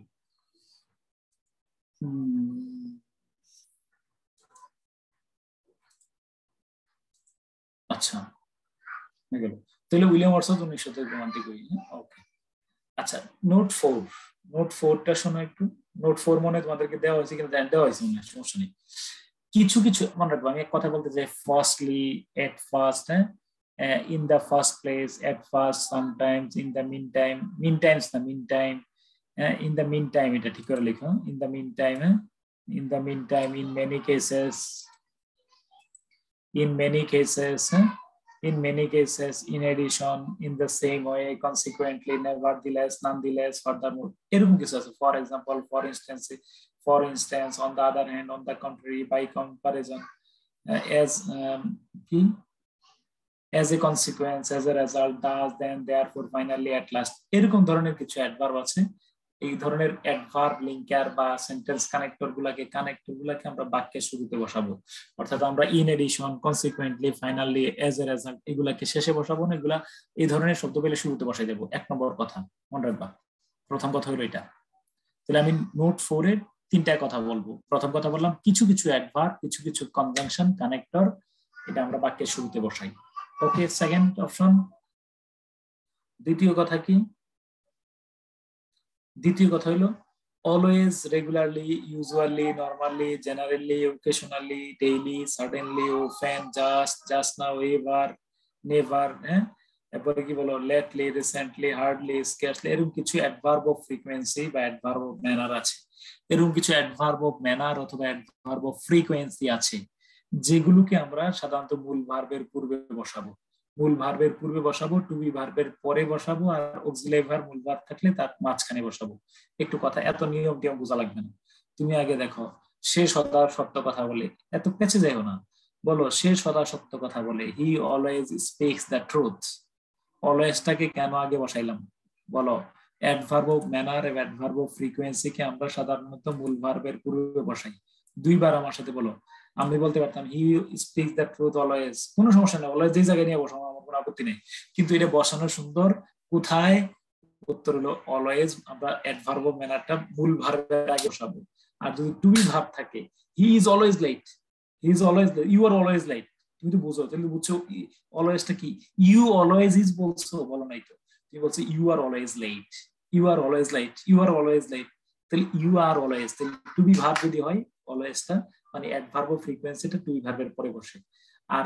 আচ্ছা, তাহলে উইলিয়াম ওয়াটসন 1900 রোমান্টিক বই। ওকে, আচ্ছা, নোট 4টা শোনো একটু। নোট 4 মনে তোমাদেরকে দেওয়া হয়েছে কিনা দেওয়া হয়েছে মনে হয়, সমস্যা নেই। কিছু কিছু মনে রাখবো, আমি এক কথা বলতে চাই, firstly, at first, in the first place, at first, sometimes, in the meantime, meantimes না meantime, in the meantime, এটা ঠিক করে লিখো, in the meantime, in the meantime, in many cases, in many cases, in addition, in the same way, consequently, nevertheless, nonetheless, furthermore, এরকম কিছু আছে। For example, for instance, on the other hand, on the contrary, by comparison, as a consequence, as a result, thus, then, therefore, finally, at last, এরকম ধরনের কিছু adverb আছে। এই ধরনের adverb linker বা সেন্টেন্স কানেক্টর গুলাকে আমরা বাক্যের শুরুতে বসাবো। অর্থাৎ আমরা in addition, consequently, finally, as a result এগুলাকে শেষে বসাবো না, এগুলা এই ধরনের শব্দ পেলে শুরুতে বসাই দেবো। 1 নম্বর কথা মনে রাখবা, প্রথম কথা হলো এটা। তাহলে আমি নোট 4 এর 3টা কথা বলবো। প্রথম কথা বললাম কিছু কিছু অ্যাডভার্ব, কিছু কিছু কনজাংশন কানেক্টর, এটা আমরা বাক্যের শুরুতে বসাই। ওকে, সেকেন্ড অপশন। দ্বিতীয় কথা কি? দ্বিতীয় কথা হলো always, regularly, usually, normally, generally, occasionally, daily, suddenly, often, just now, ever, never, এরপরে কি বলো, লেটলি, রিসেন্টলি, হার্ডলি, স্কার্সলি, এরকম কিছু অ্যাডভার্ব অফ ফ্রিকোয়েন্সি বা অ্যাডভার্ব অফ ম্যানার আছে। এরকম কিছু অ্যাডভার্ব অফ ম্যানার অথবা অ্যাডভার্ব অফ ফ্রিকোয়েন্সি আছে, যেগুলোকে আমরা সাধারণত মূল ভার্বের পূর্বে বসাবো। মূল ভার্বের পূর্বে বসাবো, টু বি ভার্বের পরে বসাবো, আর অক্সিলারি ভার্ব মূল ভার্ব থাকলে তার মাঝখানে বসাবো। একটু কথা, এত নিয়ম টিয়ম বোঝা লাগবে না। তুমি আগে দেখো, সে সদা সত্য কথা বলে, এত পেঁচে যাও না। বলো, সে সদা সত্য কথা বলে, he always speaks the truth. অলওয়েজটাকে কেন আগে বসাইলাম? বলো, অ্যাডভার্ব অফ ম্যানার এবং অ্যাডভার্ব অফ ফ্রিকোয়েন্সি কে আমরা সাধারণত মূল ভার্বের পূর্বে বসাই। 2বার আমার সাথে বলো। আমি বলতে পারতাম he speaks the truth always, কোনো সমস্যা নেই, অলওয়েজ যে জায়গায় নিয়ে বসাবো, আমার কোনো আপত্তি নেই, কিন্তু এটা বসানো সুন্দর কোথায়? উত্তর হলো অলওয়েজ আমরা অ্যাডভার্ব অফ ম্যানারটা মূল ভার্বের আগে বসাবো। আর যদি টু বি ভার্ব থাকে, he is always late, he is always late, you are always late, তুমি তো বুঝো, তাহলে বুঝছো অলওয়েজটা কি? ইউ অলওয়েজ ইজ বলছো, বলো নাই তো, তুমি বলছো you are always late, you are always late, you are always late, তাহলে ইউ আর অলওয়েজ, তাহলে টু বি ভার্ব যদি হয়, অলওয়েজটা মানে অ্যাডভার্ব অফ ফ্রিকোয়েন্সিটা টু বি ভার্বের পরে বসে। আর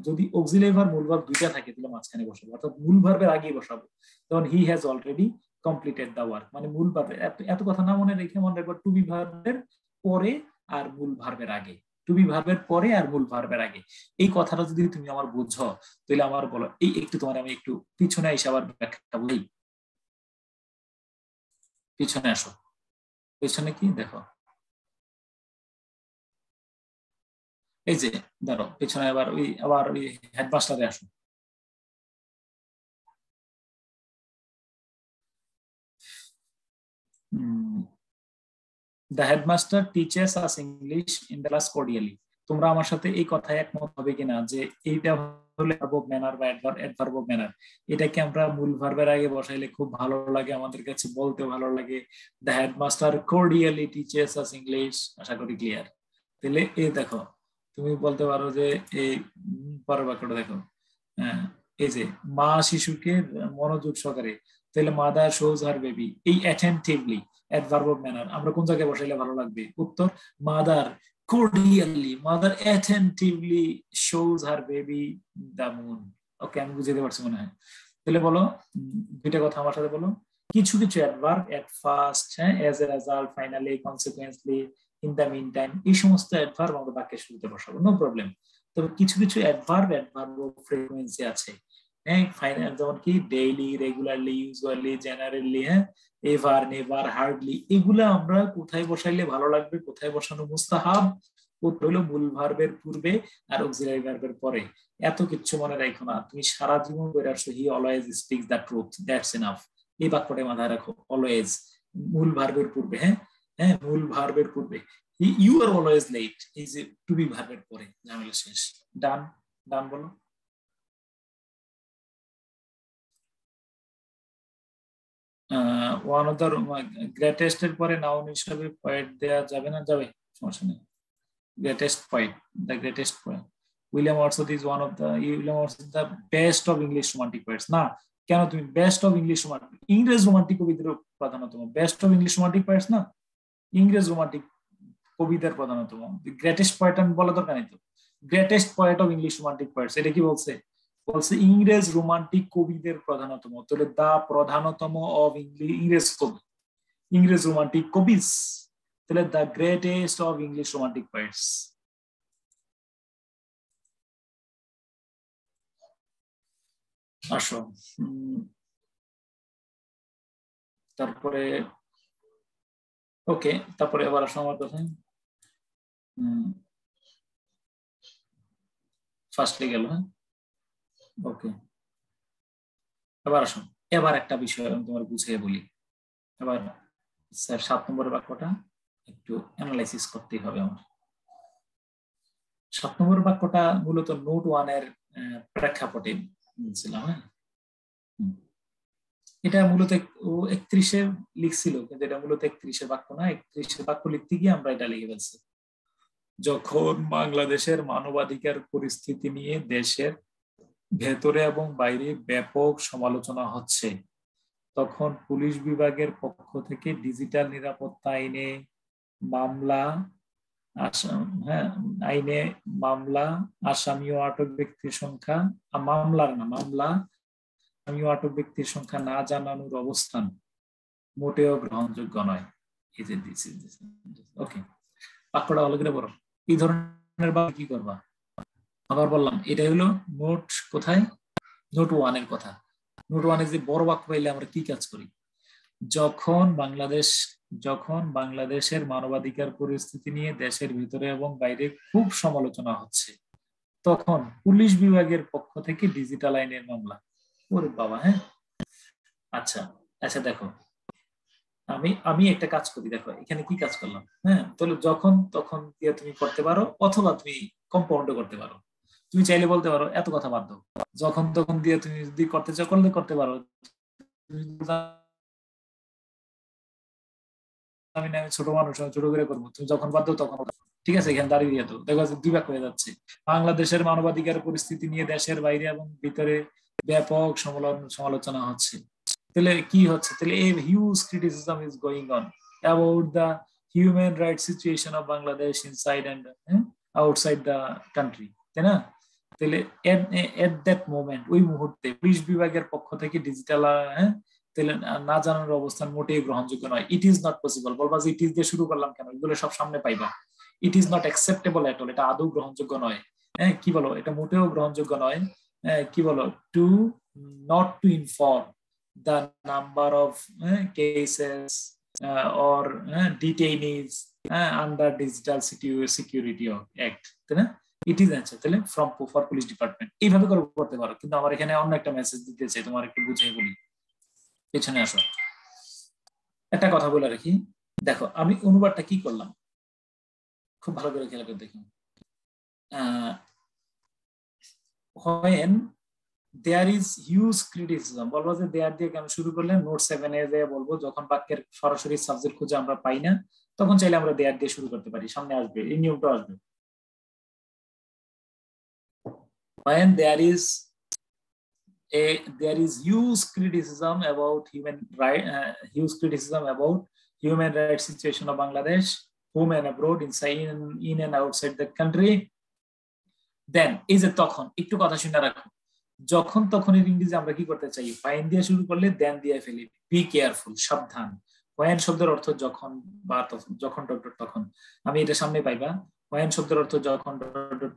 যদি অক্সিলারি ভার্ব মূল ভার্ব 2টা থাকে, তাহলে মাঝখানে বসাবো, অর্থাৎ মূল ভার্বের আগেই বসাবো। তখন he has already completed the work, মানে মূল ভার্বের, এত কথা না মনে রেখে মনে রাখবো টু বি ভার্বের পরে আর মূল ভার্বের আগে, টু বি ভার্বের পরে আর মূল ভার্বের আগে। এই কথাটা যদি তুমি আমার বুঝো, তাহলে আমার বলো, এই একটু তোমার আমি একটু পিছনে এসে আবার ব্যাখ্যা বলি। পিছনে আসো, পিছনে কি দেখো, এই যে ধরো পিছনে আবার ওই হেডমাস্টারে আসো। The headmaster teaches us English in the class cordially. তোমরা আমার সাথে এই কথায় একমত হবে কিনা যে এইটা হলো ভার্ব অফ ম্যানার বা অ্যাডভার্ব অফ ম্যানার, এটাকে আমরা মূল ভার্বের আগে বসাইলে খুব ভালো লাগে, আমাদের কাছে বলতে ভালো লাগে। The headmaster cordially teaches us English, আশা করি ক্লিয়ার। তাহলে এই দেখো, তুমি বলতে পারো যে এই পরের বাক্যটা দেখো, এই যে মা শিশুকে মনোযোগ সহকারে, তাহলে মাদার শোজ হার বেবি, এই অ্যাটেন্টিভলি অ্যাডভার্ব অফ ম্যানার আমরা কোন জায়গায় বসাইলে ভালো লাগবে? উত্তর, mother cordially, mother attentively shows her baby the moon. ওকে, আমি বুঝতে পারছি মনে হয়। তাহলে বলো 2টা কথা আমার সাথে বলো। কিছু কিছু adverb, at first, as a result, finally, consequently, in the meantime, এই সমস্ত অ্যাডভার্ব আমরা বাক্যের শুরুতে বসাবো, নো প্রবলেম। তবে কিছু কিছু অ্যাডভার্ব অফ ফ্রিকোয়েন্সি আছে, ফাইনাল, যেমন কি daily, regularly, usually, generally, ever, never, hardly, এগুলা আমরা কোথায় বসাইলে ভালো লাগবে, কোথায় বসানো মুস্তাহাব? উত্তর হলো মূল ভার্বের পূর্বে আর অক্সিলারি ভার্বের পরে। এত কিচ্ছু মনে রাখো না, তুমি সারা জীবন বলে আসছো হি always speaks the truth, that's enough. এই বাক্যটা মাথায় রাখো, অলওয়েজ মূল ভার্বের পূর্বে, মূল ভার্বের পূর্বে ইউ আর অলওয়েজ লেট, এই যে টু বি ভার্বের পরে ঝামেলা শেষ। ডান, ডান বলো। ওয়ান অফ দ্য গ্রেটেস্ট এর পরে নাউন হিসাবে পয়েন্ট দেওয়া যাবে না? যাবে, সমস্যা নেই। Greatest point, the greatest point. William Wordsworth is one of the, William Wordsworth the best of English romantic poets. না, কেন তুমি বেস্ট অফ ইংলিশ রোমান্টিক, ইংরেজ রোমান্টিক কবিদের প্রধানতম, best of English romantic poets না, ইংরেজ রোমান্টিক কবিদের প্রধানতম। গ্রেটেস্ট পয়েট আমি বলা দরকার নেই তো, greatest poet of English romantic poets, এটা কি বলছে? বলছে ইংরেজ রোমান্টিক কবিদের প্রধানতম। তাহলে দা প্রধানতম অফ ইংরেজ কবি, ইংরেজ রোমান্টিক কবিস, তাহলে the greatest of English romantic poets. আসো, তারপরে ওকে, তারপরে এবার আসো আমার কথা। ফার্স্টলি গেল, হ্যাঁ ওকে। এবার আসো, এবার একটা বিষয় আমি তোমার বুঝিয়ে বলি। এবার স্যার 7 নম্বরের বাক্যটা একটু অ্যানালাইসিস করতেই হবে আমার। 7 নম্বরের বাক্যটা মূলত নোট 1 এর প্রেক্ষাপটে বলছিলাম, হ্যাঁ। এটা মূলত 31-এ লিখছিল, কিন্তু এটা মূলত 31-এর বাক্য না। 31-এর বাক্য লিখতে গিয়ে আমরা এটা লিখে ফেলছি। যখন বাংলাদেশের মানবাধিকার পরিস্থিতি নিয়ে দেশের ভেতরে এবং বাইরে ব্যাপক সমালোচনা হচ্ছে, তখন পুলিশ বিভাগের পক্ষ থেকে ডিজিটাল নিরাপত্তা আইনে মামলা, আসামি ও আটক ব্যক্তির সংখ্যা, আসামি ও আটক ব্যক্তির সংখ্যা না জানানোর অবস্থান মোটেও গ্রহণযোগ্য নয়। ওকে, বাক্যটা ভালো করে বলো। এই ধরনের বাক্য কি করবা? আবার বললাম, এটা হলো নোট কোথায়, নোট 1 এর কথা। নোট 1 এ যে বড় বাক্য পাইলে আমরা কি কাজ করি? যখন বাংলাদেশের মানবাধিকার পরিস্থিতি নিয়ে দেশের ভিতরে এবং বাইরে খুব সমালোচনা হচ্ছে, তখন পুলিশ বিভাগের পক্ষ থেকে ডিজিটাল আইনের মামলা। ওরে বাবা, হ্যাঁ। আচ্ছা আচ্ছা, দেখো আমি একটা কাজ করি, দেখো এখানে কি কাজ করলাম, হ্যাঁ। তাহলে যখন তখন দিয়ে তুমি করতে পারো, অথবা তুমি কম্পাউন্ডও করতে পারো। তুমি চাইলে বলতে পারো এত কথা বাদ দাও, যখন তখন দিয়ে তুমি যদি করতে চাও করলে করতে পারো। আমি ছোট মানুষ, ছোট করে করবো, তুমি যখন বাদ দাও তখন, ঠিক আছে, এখানে দাঁড়িয়ে দিয়ে দাও। দেখো 2 বাক্য হয়ে যাচ্ছে। বাংলাদেশের মানবাধিকার পরিস্থিতি নিয়ে দেশের বাইরে এবং ভিতরে ব্যাপক সমালোচনা হচ্ছে। তাহলে কি হচ্ছে? তাহলে a huge criticism is going on about the human rights situation of Bangladesh inside and outside the country, তাই না? তাহলে at that moment, ওই মুহূর্তে পুলিশ বিভাগের পক্ষ থেকে ডিজিটাল তাহলে না জানানোর অবস্থান মোটেই গ্রহণযোগ্য নয়। ইট ইজ নট পসিবল, বলবা যে ইট ইজ দিয়ে শুরু করলাম কেন, এগুলো সব সামনে পাইবা। It is not acceptable at all, এটা আদৌ গ্রহণযোগ্য নয়। হ্যাঁ, কি বলো, এটা মোটেও গ্রহণযোগ্য নয়। কি বলো, to not to inform the number of cases or detainees under Digital Security Act, তাই না? ইট ইজ আনসার, তাহলে ফর পুলিশ ডিপার্টমেন্ট। এইভাবে করতে পারো, কিন্তু আমার এখানে অন্য একটা মেসেজ দিতে চাই, তোমার একটু বুঝিয়ে বলি। পেছনে আসো, একটা কথা বলে রাখি। দেখো আমি অনুবাদটা কি করলাম, খুব ভালো করে খেয়াল করে দেখুন। when there is huge criticism, বলবো যে দেয়ার দিয়ে আমি শুরু করলে নোট 7 এ যে বলবো, যখন বাক্যের সরাসরি সাবজেক্ট খুঁজে আমরা পাই না, তখন চাইলে আমরা দেয়ার দিয়ে শুরু করতে পারি, সামনে আসবে, এই নিয়মটা আসবে। when there is huge criticism about human rights situation of Bangladesh, home and abroad, inside in and outside the country, then is a তখন, একটু কথা শুনে রাখো, যখন তখনের ইংরেজি আমরা কি করতে চাই? when দিয়ে শুরু করলে দেন দিয়ে ফেলি। বি কেয়ারফুল, সাবধান। when শব্দের অর্থ যখন বা যখন তখন, আমি এটা সামনে পাইবা। when শব্দের অর্থ যখন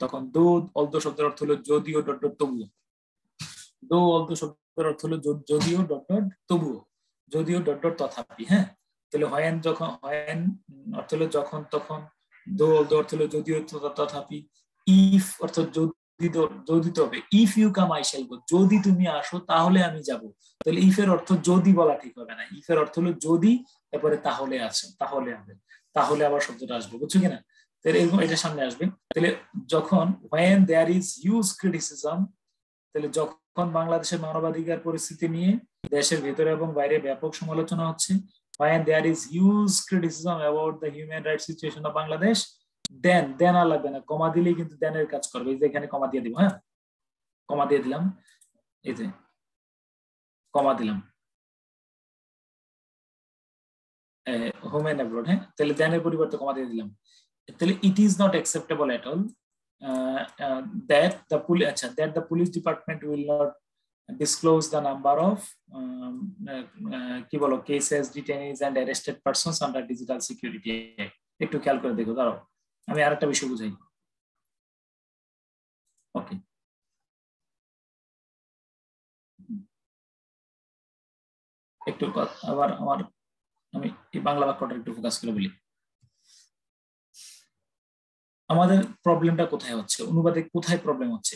তখন। দো অলদো শব্দের অর্থ হলো যদিও তবুও। দো অলদো শব্দের অর্থ হলো যদিও তবুও, যদিও তথাপি। হ্যাঁ, তাহলে when যখন, when অর্থ হলো যখন তখন, দো অলদো অর্থ হলো যদিও তথাপি, ইফ অর্থ যদি তবে, if you come I shall go, যদি তুমি আসো তাহলে আমি যাব। তাহলে ইফ এর অর্থ যদি বলা ঠিক হবে না, ইফ এর অর্থ হলো যদি, তারপরে তাহলে আছে, তাহলে হবে। তাহলে আবার শব্দটা আসবে, বুঝছো কিনা? তাহলে এরকম এটা সামনে আসবে। তাহলে যখন when there is huge criticism, তাহলে যখন বাংলাদেশের মানবাধিকার পরিস্থিতি নিয়ে দেশের ভেতরে এবং বাইরে ব্যাপক সমালোচনা হচ্ছে, when there is huge criticism about the human rights situation of Bangladesh, then আর লাগবে না, কমা দিলেই কিন্তু দেনের কাজ করবে। এই যে এখানে কমা দিয়ে দিব, হ্যাঁ কমা দিয়ে দিলাম, এই যে কমা দিলাম হোম এন্ড অ্যাব্রোড, হ্যাঁ তাহলে দেনের পরিবর্তে কমা দিয়ে দিলাম। তাহলে it is not acceptable at all that the police department will not disclose the number of কি বলো cases, detainees and arrested persons under Digital Security Act। একটু খেয়াল করে দেখো, দাঁড়াও আমি আরেকটা বিষয় বুঝাই। ওকে, একটু আবার আমি এই বাংলা বাক্যটা একটু ফোকাস করে বলি। আমাদের প্রবলেমটা কোথায় হচ্ছে, অনুবাদে কোথায় প্রবলেম হচ্ছে?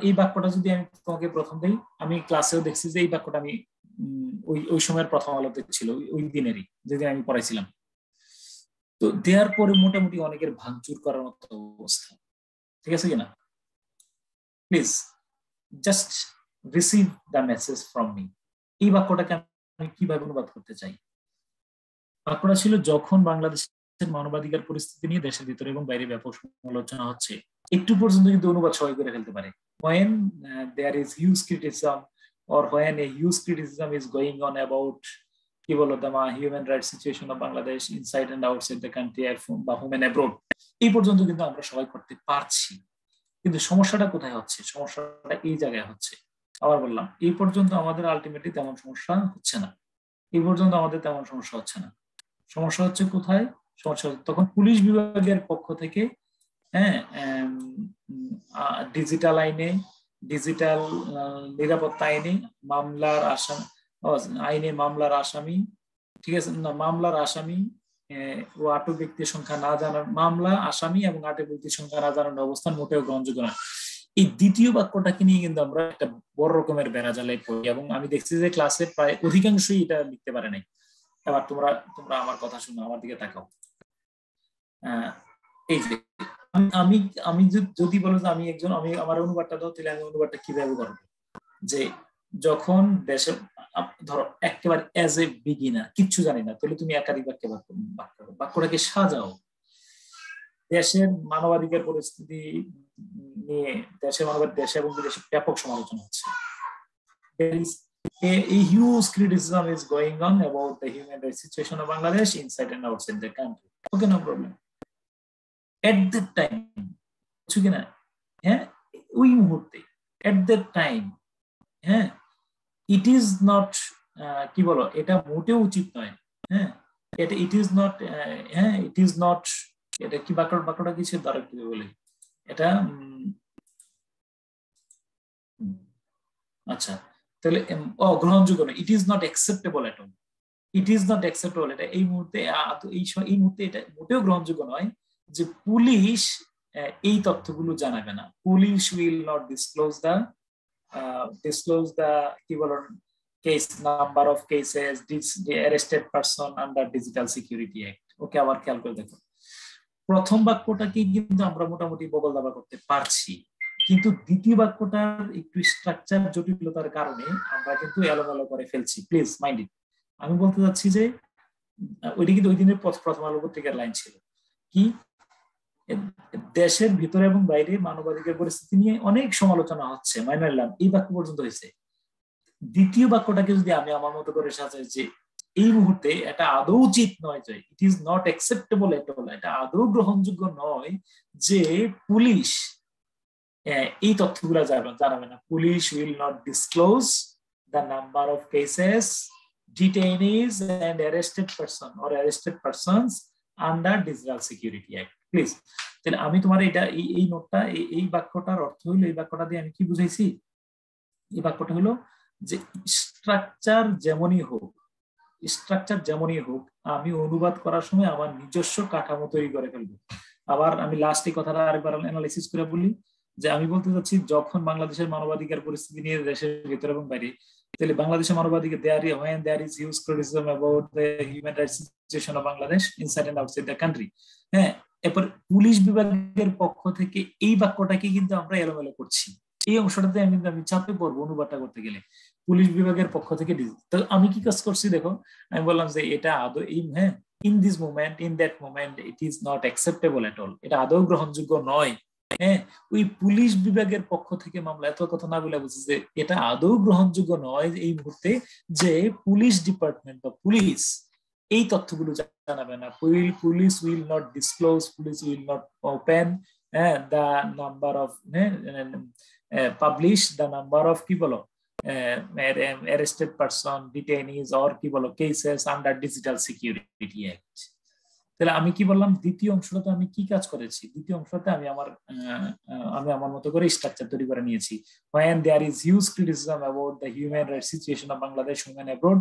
এই বাক্যটা যদি আমি তোমাকে প্রথম দেই, আমি ক্লাসেও দেখছি যে এই বাক্যটা আমি ওই সময়ের প্রথম আলোতে ছিল, ওই দিনেরই যেদিন আমি পড়াইছিলাম। তো দেওয়ার পরে মোটামুটি অনেকের ভাঙচুর করার মতো অবস্থা, ঠিক আছে কিনা? Please just receive the message from me. এই বাক্যটাকে আমি কিভাবে অনুবাদ করতে চাই? বাক্যটা ছিল, যখন বাংলাদেশের মানবাধিকার পরিস্থিতি নিয়ে দেশের ভিতরে এবং বাইরে ব্যাপক সমালোচনা হচ্ছে, একটু পর্যন্ত কিন্তু অনুবাদ সবাই করে ফেলতে পারে। when there is huge criticism or when a huge criticism is going on about কি বলো the human rights situation of Bangladesh inside and outside the country বা home and abroad, এই পর্যন্ত কিন্তু আমরা সবাই করতে পারছি। কিন্তু সমস্যাটা কোথায় হচ্ছে? সমস্যাটা এই জায়গায় হচ্ছে। আবার বললাম, এই পর্যন্ত আমাদের আলটিমেটলি তেমন সমস্যা হচ্ছে না, এই পর্যন্ত আমাদের তেমন সমস্যা হচ্ছে না। সমস্যা হচ্ছে কোথায়? সমস্যা তখন পুলিশ বিভাগের পক্ষ থেকে, হ্যাঁ ডিজিটাল আইনে, ডিজিটাল নিরাপত্তা আইনে মামলার আসামি, ঠিক আছে না, মামলার আসামি ও আটক ব্যক্তির সংখ্যা না জানার, মামলা আসামি এবং আটক ব্যক্তির সংখ্যা না জানার অবস্থান মোটেও গ্রহণযোগ্য না। এই দ্বিতীয় বাক্যটাকে নিয়ে কিন্তু আমরা একটা বড় রকমের বেড়াজালে পড়ি, এবং আমি দেখছি যে ক্লাসে প্রায় অধিকাংশই এটা লিখতে পারে নাই। এবার তোমরা আমার কথা শুনো, আমার দিকে তাকাও। এই যে আমি যদি বলো যে আমি আমার অনুবাদটা দাও, তাহলে আমি অনুবাদটা কিভাবে করবো? যে যখন দেশে ধরো একেবারে অ্যাজ এ বিগিনার কিচ্ছু জানি না, তাহলে তুমি একাধিক বাক্যটাকে সাজাও। দেশের মানবাধিকার পরিস্থিতি নিয়ে দেশে এবং বিদেশে ব্যাপক সমালোচনা হচ্ছে। A huge criticism is going on about the human rights situation of Bangladesh inside and outside the country. Okay, no problem. At that time, বুঝছো কিনা, হ্যাঁ ওই মুহূর্তে at that time, হ্যাঁ it is not কি বলো, এটা মোটেও উচিত নয়, হ্যাঁ এটা it is not, হ্যাঁ it is not, এটা কি বাক্যটা কি ছিল তার একটু বলি। এটা আচ্ছা, তাহলে অগ্রহণযোগ্য নয়, it is not acceptable at all, it is not acceptable. এটা এই মুহূর্তে এটা মোটেও গ্রহণযোগ্য নয় যে পুলিশ এই তথ্যগুলো জানাবে না। Police will not disclose the কি বলেন case number of cases, arrested person under digital security act. Okay, আবার খেয়াল করে দেখো, প্রথম বাক্যটাকে কিন্তু আমরা মোটামুটি বগল দাবা করতে পারছি, কিন্তু দ্বিতীয় বাক্যটার একটু স্ট্রাকচার জটিলতার কারণে আমরা কিন্তু এলোমেলো করে ফেলছি। Please mind it. আমি বলতে চাচ্ছি যে ওইটা কিন্তু ওই দিনের প্রথম আলো পত্রিকার লাইন ছিল কি, দেশের ভিতরে এবং বাইরে মানবাধিকার পরিস্থিতি নিয়ে অনেক সমালোচনা হচ্ছে, মাইনে নিলাম, এই বাক্য পর্যন্ত হয়েছে। দ্বিতীয় বাক্যটাকে যদি আমি আমার মতো করে সাজাই যে এই মুহূর্তে এটা আদৌ উচিত নয়, যে it is not acceptable at all, এটা আদৌ গ্রহণযোগ্য নয় যে পুলিশ এই তথ্যগুলো জানাবে না। Police will not disclose the number of cases, detainees and arrested person or arrested persons under Digital Security Act. Please, তাহলে আমি তোমার এটা এই নোটটা, এই বাক্যটার অর্থ হলো, এই বাক্যটা দিয়ে আমি কি বুঝাইছি? এই বাক্যটা হলো যে স্ট্রাকচার যেমনই হোক, আমি অনুবাদ করার সময় আমার নিজস্ব কাঠামো তৈরি করে ফেলবো। আবার আমি লাস্টে কথাটা আরেকবার অ্যানালাইসিস করে বলি যে আমি বলতে চাচ্ছি, যখন বাংলাদেশের মানবাধিকার পরিস্থিতি নিয়ে দেশের ভিতরে এবং বাইরে তাহলে বাংলাদেশের মানবাধিকার there is huge criticism about the human rights situation of Bangladesh inside and outside the country. হ্যাঁ, এরপর পুলিশ বিভাগের পক্ষ থেকে এই বাক্যটাকে কিন্তু আমরা এলোমেলো করছি। এই অংশটাতে আমি চাপে পড়বো অনুবাদটা করতে গেলে। পুলিশ বিভাগের পক্ষ থেকে তো আমি কি কাজ করছি দেখো, আমি বললাম যে এটা আদৌ হ্যাঁ in this moment, in that moment, it is not acceptable at all. এটা আদৌ গ্রহণযোগ্য নয়। হ্যাঁ, ওই পুলিশ বিভাগের পক্ষ থেকে মামলা এত কথা না বলে বলছে যে এটা আদৌ গ্রহণযোগ্য নয় এই মুহূর্তে যে পুলিশ ডিপার্টমেন্ট বা পুলিশ এই তথ্যগুলো জানাবে না। Police will not disclose, police will not open the number of publish the number of কি বলো arrested person, detainees or কি বলো cases under digital security act. তাহলে আমি কি বললাম, দ্বিতীয় অংশটাতে আমি কি কাজ করেছি, দ্বিতীয় অংশটাতে আমি আমার মতো করে স্ট্রাকচার তৈরি করে নিয়েছি। when there is huge criticism about the human rights situation of Bangladesh women abroad,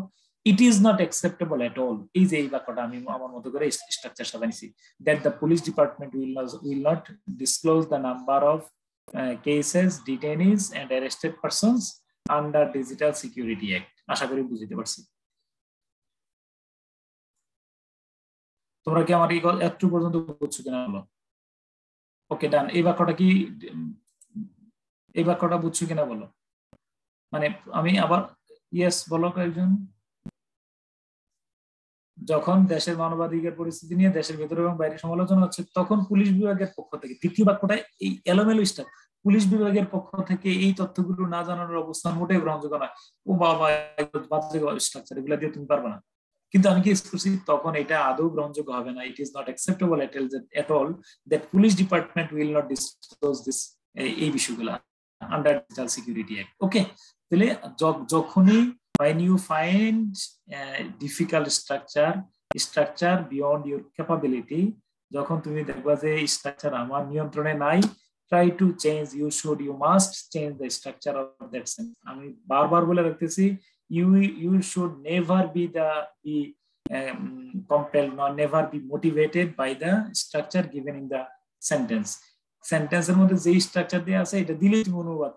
it is not acceptable at all. এই যে এই বাক্যটা আমি আমার মতো করে structure সাজাইছি, that the police department will not disclose the number of cases, detainees and arrested persons under digital security act. আশা করি বুঝতে পারছি। তোমরা কি আমার একটু পর্যন্ত বুঝছো কিনা বলো? ওকে ডান। এই বাক্যটা বুঝছো কিনা বলো? মানে আমি আবার ইয়েস বলো কয়েকজন। যখন দেশের মানবাধিকার পরিস্থিতি নিয়ে দেশের ভেতরে এবং বাইরে সমালোচনা হচ্ছে তখন পুলিশ বিভাগের পক্ষ থেকে, দ্বিতীয় বাক্যটা এই এলোমেলো স্টাফ, পুলিশ বিভাগের পক্ষ থেকে এই তথ্যগুলো না জানানোর অবস্থান মোটেই গ্রহণযোগ্য নয়। ও বাবা স্ট্রাকচার এগুলো দিয়ে তুমি পারবে না। কিন্তু আমি কি করছি তখন এটা আদৌ গ্রহণযোগ্য হবে না। It is not acceptable at all that police department will not disclose this, এই বিষয়গুলো আন্ডার ডিজিটাল সিকিউরিটি অ্যাক্ট। ওকে, তাহলে যখনই when you find difficult structure beyond your capability, যখন তুমি দেখবা যে স্ট্রাকচার আমার নিয়ন্ত্রণে নাই, try to change, you must change the structure of that sentence. আমি বারবার বলে রাখতেছি, you should never be compelled or never be motivated by the structure given in the sentence. সেন্টেন্সের মধ্যে যে স্ট্রাকচার দেয়া আছে এটা দিলেই তুমি অনুবাদ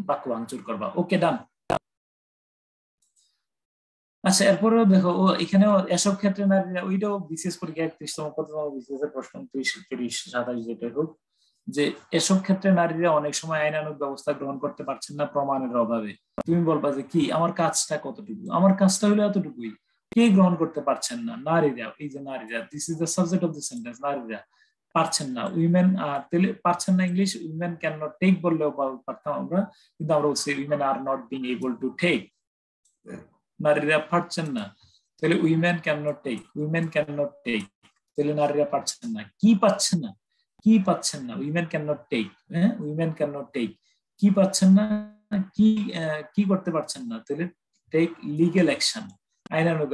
বাক্য ভাঙচুর করবা। ওকে ডান। আচ্ছা, এরপরেও দেখো এখানেও এসব ক্ষেত্রে নারীরা, ওইটাও বিশেষ পরীক্ষা 31তম বিশেষের প্রশ্ন 27 যেটা হোক, যে এসব ক্ষেত্রে নারীরা অনেক সময় আইনানুগ ব্যবস্থা গ্রহণ করতে পারছেন না প্রমাণের অভাবে। তুমি বলবা যে কি আমার কাজটা কতটুকু, আমার কাজটা হলো এতটুকুই, কে গ্রহণ করতে পারছেন না? নারীরা। এই যে নারীরা, this is the subject of the sentence, নারীরা পারছেন না। উইমেন পারছেন না, English women can not take বললেও পারতাম আমরা, কিন্তু আমরা বলছি women are not being able to take, নারীরা পারছেন না। তাহলে উইমেন ক্যান নট টেক, তাহলে নারীরা পারছেন না। কি পাচ্ছেন না? Women can not take, women can not take, কি পাচ্ছেন না, কি করতে পারছেন না? তাহলে টেক লিগ্যাল অ্যাকশন, আইনানুগ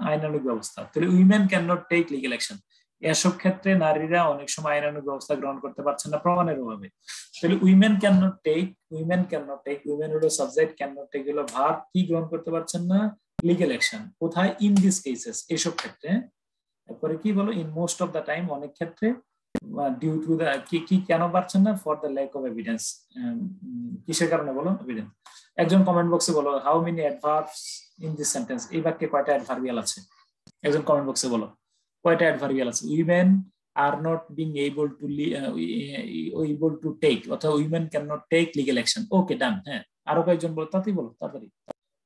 আইনানুগ ব্যবস্থা। তাহলে women can not take legal action. এসব ক্ষেত্রে নারীরা অনেক সময় আইনানুগ ব্যবস্থা গ্রহণ করতে পারছেন না প্রমাণের অভাবে। তাহলে women can not take, women হলো সাবজেক্ট, ক্যান নট টেক হলো ভার্ব, কি গ্রহণ করতে পারছেন না? Legal action. কোথায়? ইন দিস কেসেস, এসব ক্ষেত্রে। তারপরে কি বলো? In most of the time, অনেক ক্ষেত্রে। ডিউ টু দ্য, কি কেন পারছেন না? For the lack of evidence, কিসের কারণে বলো? এভিডেন্স। একজন কমেন্ট বক্সে বলো how many adverbs in this sentence, এই বাক্যে কয়টা অ্যাডভার্বিয়াল আছে? একজন কমেন্ট বক্সে বলো কয়টা অ্যাডভার্বিয়াল আছে। Women are not being able to take, অথবা women can not take legal action. Okay done. হ্যাঁ, আরো কয়েকজন বলো, তাতেই বলো তাড়াতাড়ি।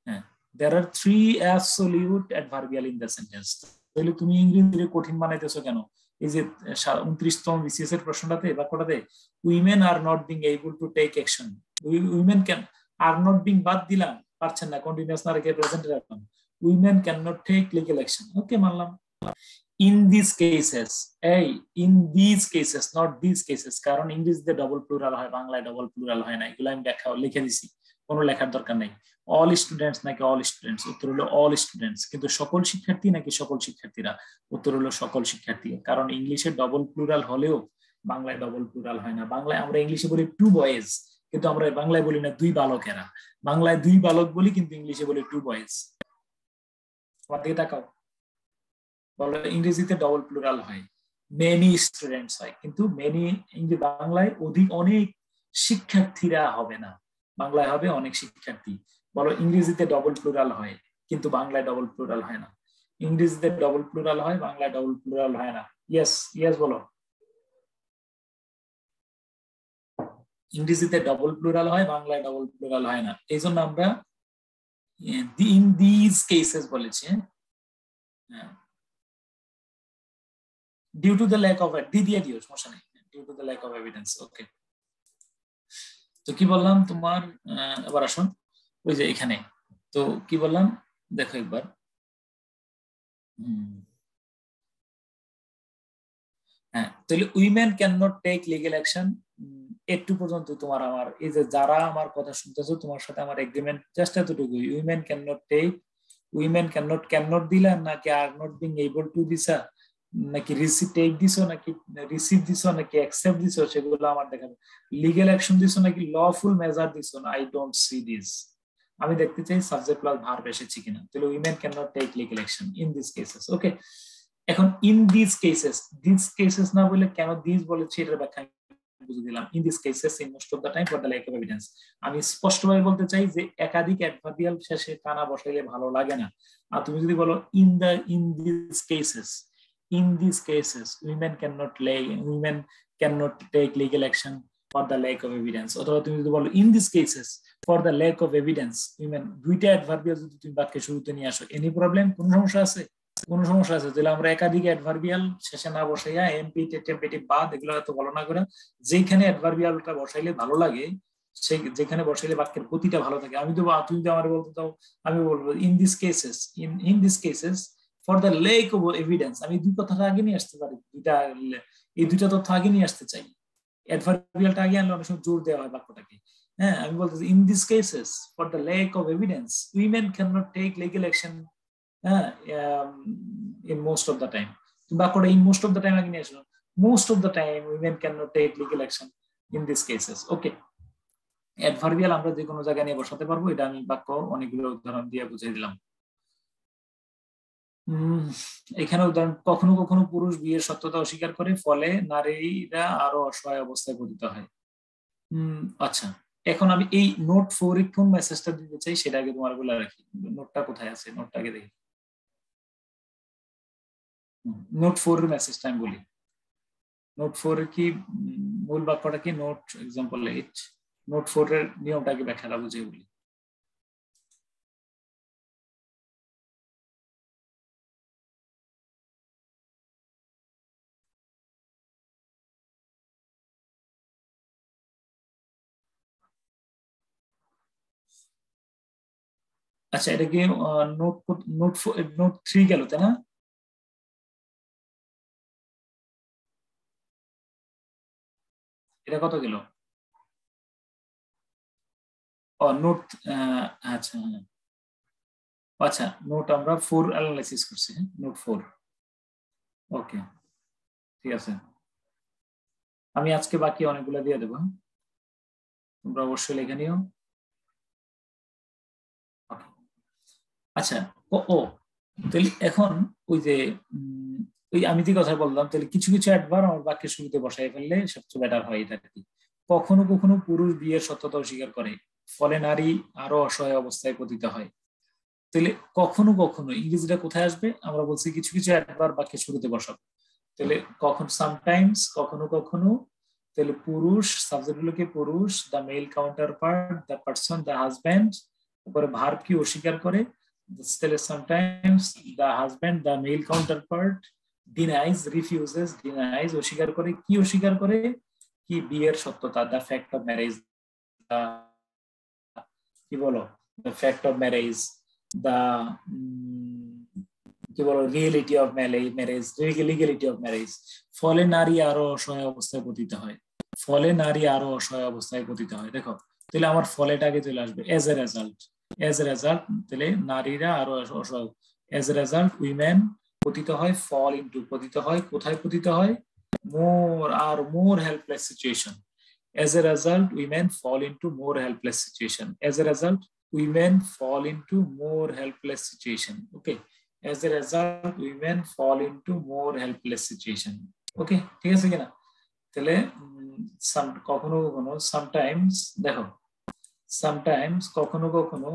হ্যাঁ, there are 3 absolute adverbial in the sentence. তাহলে তুমি ইংরেজিতে কঠিন বানাইতেছো কেন? এই যে 29তম বিসিএস এর প্রশ্নটাতে বাক্যটাতে women are not being able to take action, women can, are not being বাদ দিলাম, পারছেন না, কন্টিনিউয়াস না রেখে প্রেজেন্টে রাখলাম, women can not take legal action. Okay, মানলাম। In this cases, in this cases, not this cases, কারণ ইংরেজিতে ডবল প্লুরাল হয়, বাংলায় ডবল প্লুরাল হয় না। এগুলো আমি লিখে দিছি, কোনো লেখার দরকার নেই। অল স্টুডেন্টস নাকি অল স্টুডেন্টস? উত্তর হলো অল স্টুডেন্টস। কিন্তু সকল শিক্ষার্থী নাকি সকল শিক্ষার্থীরা? উত্তর হলো সকল শিক্ষার্থী। কারণ ইংলিশে ডবল প্লুরাল হলেও বাংলায় ডবল প্লুরাল হয় না। বাংলায় আমরা ইংলিশে বলি 2 বয়েজ, কিন্তু আমরা বাংলায় বলি না 2 বালকেরা। বাংলায় 2 বালক বলি, কিন্তু ইংলিশে বলি 2 বয়েজ। আমার দিকে তাকাও, বলো ইংরেজিতে ডবল প্লুরাল হয়, মেনি স্টুডেন্টস হয়, কিন্তু মেনি বাংলায় অনেক শিক্ষার্থীরা হবে না। বাংলায় হবে অনেক শিক্ষার্থী। বলো ইংরেজিতে ডবল প্লুরাল হয় কিন্তু বাংলায় ডবল প্লুরাল হয় না। ইংরেজিতে ডবল প্লুরাল হয়, বাংলায় ডবল প্লুরাল হয় না। ইয়েস ইয়েস বলো। ইংরেজিতে ডবল প্লুরাল হয়, বাংলায় ডবল প্লুরাল হয় না। এই জন্য আমরা ইন দিস কেসেস বলেছি। Due to the lack of দিয়ে দিও, সমস্যা নেই। Due to the lack of evidence. Okay, তো কি বললাম তোমার, এবার আসুন ওই যে এখানে তো কি বললাম দেখো একবার। হ্যাঁ, তাহলে women can not take legal action. একটু পর্যন্ত তোমার আমার এই যে যারা আমার কথা শুনতেছো তোমার সাথে আমার এগ্রিমেন্ট জাস্ট এতটুকুই। Women can not take, women can not দিলা নাকি are not being able to দিছা নাকি রিসিভ টেক দিছো নাকি রিসিভ দিছো নাকি অ্যাকসেপ্ট দিছো সেগুলো আমার দেখাবে। লিগ্যাল অ্যাকশন দিছো নাকি লফুল মেজার দিছো না, আই ডোন্ট সি দিস। আমি দেখতে চাই সাবজেক্ট প্লাস ভার্ব এসেছে কিনা। তাহলে women can not take legal action in this cases. Okay, এখন ইন দিস কেসেস না বলে কেন দিস বলেছি এটার ব্যাখ্যা বুঝে দিলাম। In this cases in most of the time for the lack of evidence. আমি স্পষ্টভাবে বলতে চাই যে একাধিক অ্যাডভার্বিয়াল শেষে টানা বসাইলে ভালো লাগে না। আর তুমি যদি বলো in this cases women can not take legal action for the lack of evidence, অথবা তুমি যদি বলো in this cases for the lack of evidence women, দুইটা অ্যাডভার্বিয়াল যদি তুমি বাক্যের শুরুতে নিয়ে আসো, এনি প্রবলেম? কোনো সমস্যা আছে? কোনো সমস্যা আছে? তাহলে আমরা একাধিক অ্যাডভার্বিয়াল শেষে না বসাইয়া এমপি টেম্পেটিভ বাদ এগুলো এত ভালো না করে যেখানে অ্যাডভার্বিয়ালটা বসাইলে ভালো লাগে সেই যেখানে বসাইলে বাক্যের গতিটা ভালো থাকে। আমি তো তুমি তো আমার বলতে দাও, আমি বলবো in this cases for the lack of evidence. আমি দুই কথাটা আগে নিয়ে আসতে পারি, এই দুইটা তথ্য আগে নিয়ে আসতে চাই। অ্যাডভার্বিয়ালটা আগে আনলে অনেক সময় জোর দেওয়া হয় বাক্যটাকে। হ্যাঁ, আমি বলতেছি in this cases for the lack of evidence women can not take legal action in most of the time. বাক্যটা in most of the time আগে নিয়ে আসলো। most of the time women cannot take legal action in these cases. Okay, adverbial আমরা যে কোনো জায়গায় নিয়ে বসাতে পারবো, এটা আমি বাক্য অনেকগুলো উদাহরণ দিয়ে বুঝিয়ে দিলাম। এখানে উদাহরণ, কখনো কখনো পুরুষ বিয়ের সত্যতা অস্বীকার করে, ফলে নারীরা আরো অসহায় অবস্থায় পতিত হয়। আচ্ছা, এখন আমি এই নোট 4 এ কোন মেসেজটা দিতে চাই সেটা আগে তোমার বলে রাখি। নোটটা কোথায় আছে? নোটটা আগে দেখি। নোট 4 এর মেসেজটা আমি বলি। নোট 4 এর কি মূল বাক্যটা কি? নোট এক্সাম্পল 8 নোট 4 এর নিয়মটাকে ব্যাখ্যাটা বুঝিয়ে বলি। আচ্ছা, এটা কি নোট নোট নোট 3 গেল তাই না? এটা কত গেল? ও নোট, আচ্ছা আচ্ছা, নোট আমরা 4 অ্যানালাইসিস করছি। নোট 4, ওকে ঠিক আছে। আমি আজকে বাকি অনেকগুলো দিয়ে দেবো, তোমরা অবশ্যই লিখে নিও। আচ্ছা, ও তাহলে এখন ওই যে ওই আমি যে কথা বললাম, তাহলে কিছু কিছু অ্যাডভার্ব আমার বাক্যের শুরুতে বসাই ফেললে সবচেয়ে বেটার হয়। এটা কি? কখনো কখনো পুরুষ বিয়ের সত্যতা অস্বীকার করে, ফলে নারী আরো অসহায় অবস্থায় পতিত হয়। তাহলে কখনো কখনো ইংরেজিটা কোথায় আসবে? আমরা বলছি কিছু কিছু অ্যাডভার্ব বাক্যের শুরুতে বসাবো। তাহলে কখন, সামটাইমস, কখনো কখনো। তাহলে পুরুষ, সাবজেক্ট গুলো কি? পুরুষ, the male counterpart, the person, the husband. তারপরে ভার্ব কি? অস্বীকার করে। তাহলে sometimes the husband, the male counterpart, denies, refuses, denies, অস্বীকার করে। কি অস্বীকার করে? কি? বিয়ের সত্যতা, দ্য ফ্যাক্ট অফ ম্যারেজ। কি বলো? The fact of marriage, the কি বলো? Reality of marriage, legality of marriage. ফলে নারী আরো অসহায় অবস্থায় পতিত হয়, ফলে নারী আরো অসহায় অবস্থায় পতিত হয়। দেখো, তাহলে আমার ফলেটা আগে চলে আসবে। এজ এ রেজাল্ট, তাহলে নারীরা আরো অসহায়। এজ এ রেজাল্ট উইমেন পতিত হয়, ফল ইনটু, পতিত হয়, কোথায় পতিত হয়? More helpless situation. As a result, women fall into more helpless situation. As a result, women fall into more helpless situation. Okay. As a result, women fall into more helpless situation. Okay, ঠিক আছে কিনা? তাহলে কখনো কখনো, sometimes, দেখো sometimes কখনো কখনো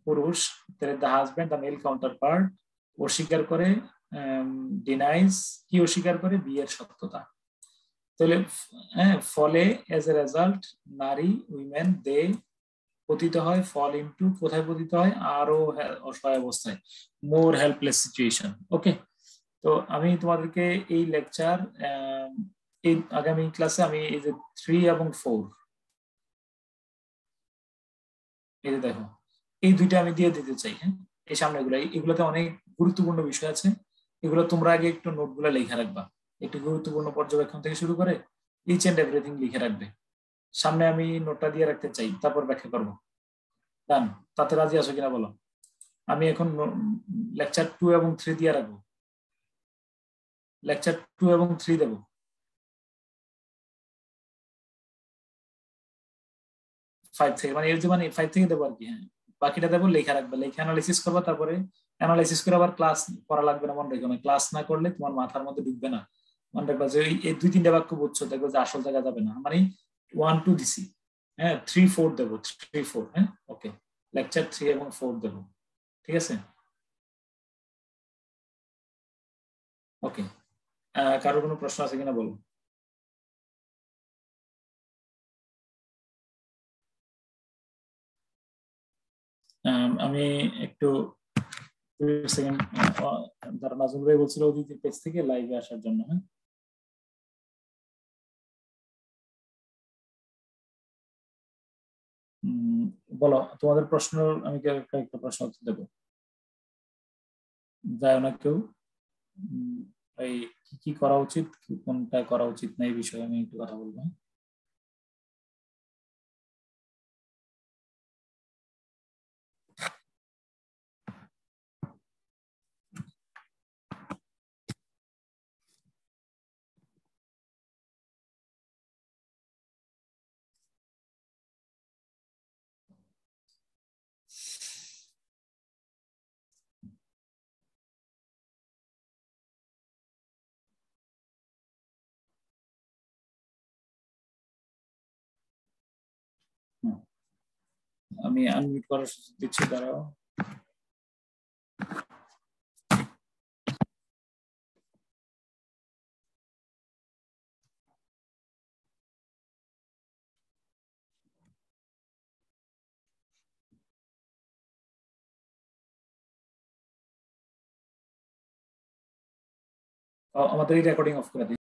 পুরুষ the husband the male counterpart অস্বীকার করে, ডিনাইজ কি অস্বীকার করে, বিয়ের সত্যতা। তাহলে ফলে এজ এ রেজাল্ট নারী উইমেন দে পতিত হয়, ফল ইনটু কোথায় পতিত হয়, আরো অসহায় অবস্থায়, মোর হেল্পলেস সিচুয়েশন। ওকে, তো আমি তোমাদেরকে এই লেকচার এই আগামী ক্লাসে আমি এই যে 3 এবং 4 এই যে দেখো এই দুইটা আমি দিয়ে দিতে চাই। হ্যাঁ, এই সামনে এগুলোতে অনেক গুরুত্বপূর্ণ বিষয় আছে, এগুলো তোমরা আগে একটু নোটগুলো লেখা রাখবা, একটু গুরুত্বপূর্ণ পর্যবেক্ষণ থেকে শুরু করে ইচ এন্ড এভরিথিং লিখে রাখবে। সামনে আমি নোটটা দিয়ে রাখতে চাই, তারপর ব্যাখ্যা করবো। ডান? তাতে রাজি আছো কিনা বলো? আমি এখন লেকচার 2 এবং 3 দিয়ে রাখবো, লেকচার 2 এবং 3 দেবো। ফাইভ থেকে মানে এর যে মানে 5 থেকে দেবো আর কি। হ্যাঁ, বাকিটা দেবো, লেখা রাখবে, লেখা অ্যানালাইসিস করবা, তারপরে অ্যানালাইসিস করে আবার ক্লাস করা লাগবে না, মনে রেখো। না, ক্লাস না করলে তোমার মাথার মধ্যে ঢুকবে না। মনে রাখবা যে এই 2-3টা বাক্য বুঝছো, দেখবে যে আসল জায়গা যাবে না। মানে 1-2 দিছি, হ্যাঁ 3-4 দেবো, 3-4। হ্যাঁ, ওকে, লেকচার 3 এবং 4 দেবো, ঠিক আছে? ওকে, কারোর কোনো প্রশ্ন আছে কিনা বলো। আমি একটু সেকেন্ড যারা নাজমুল ভাই বলছিল অদিতির পেজ থেকে লাইভে আসার জন্য। হ্যাঁ, বলো তোমাদের প্রশ্ন, আমি কয়েকটা প্রশ্ন উত্তর দেবো। যায় না কেউ? এই কি কি করা উচিত, কোনটা করা উচিত না, এই বিষয়ে আমি একটু কথা বলবো। আমি আনমিউট করার সুযোগ দিচ্ছি, দাঁড়াও। আমাদের এই রেকর্ডিং অফ করে দিই।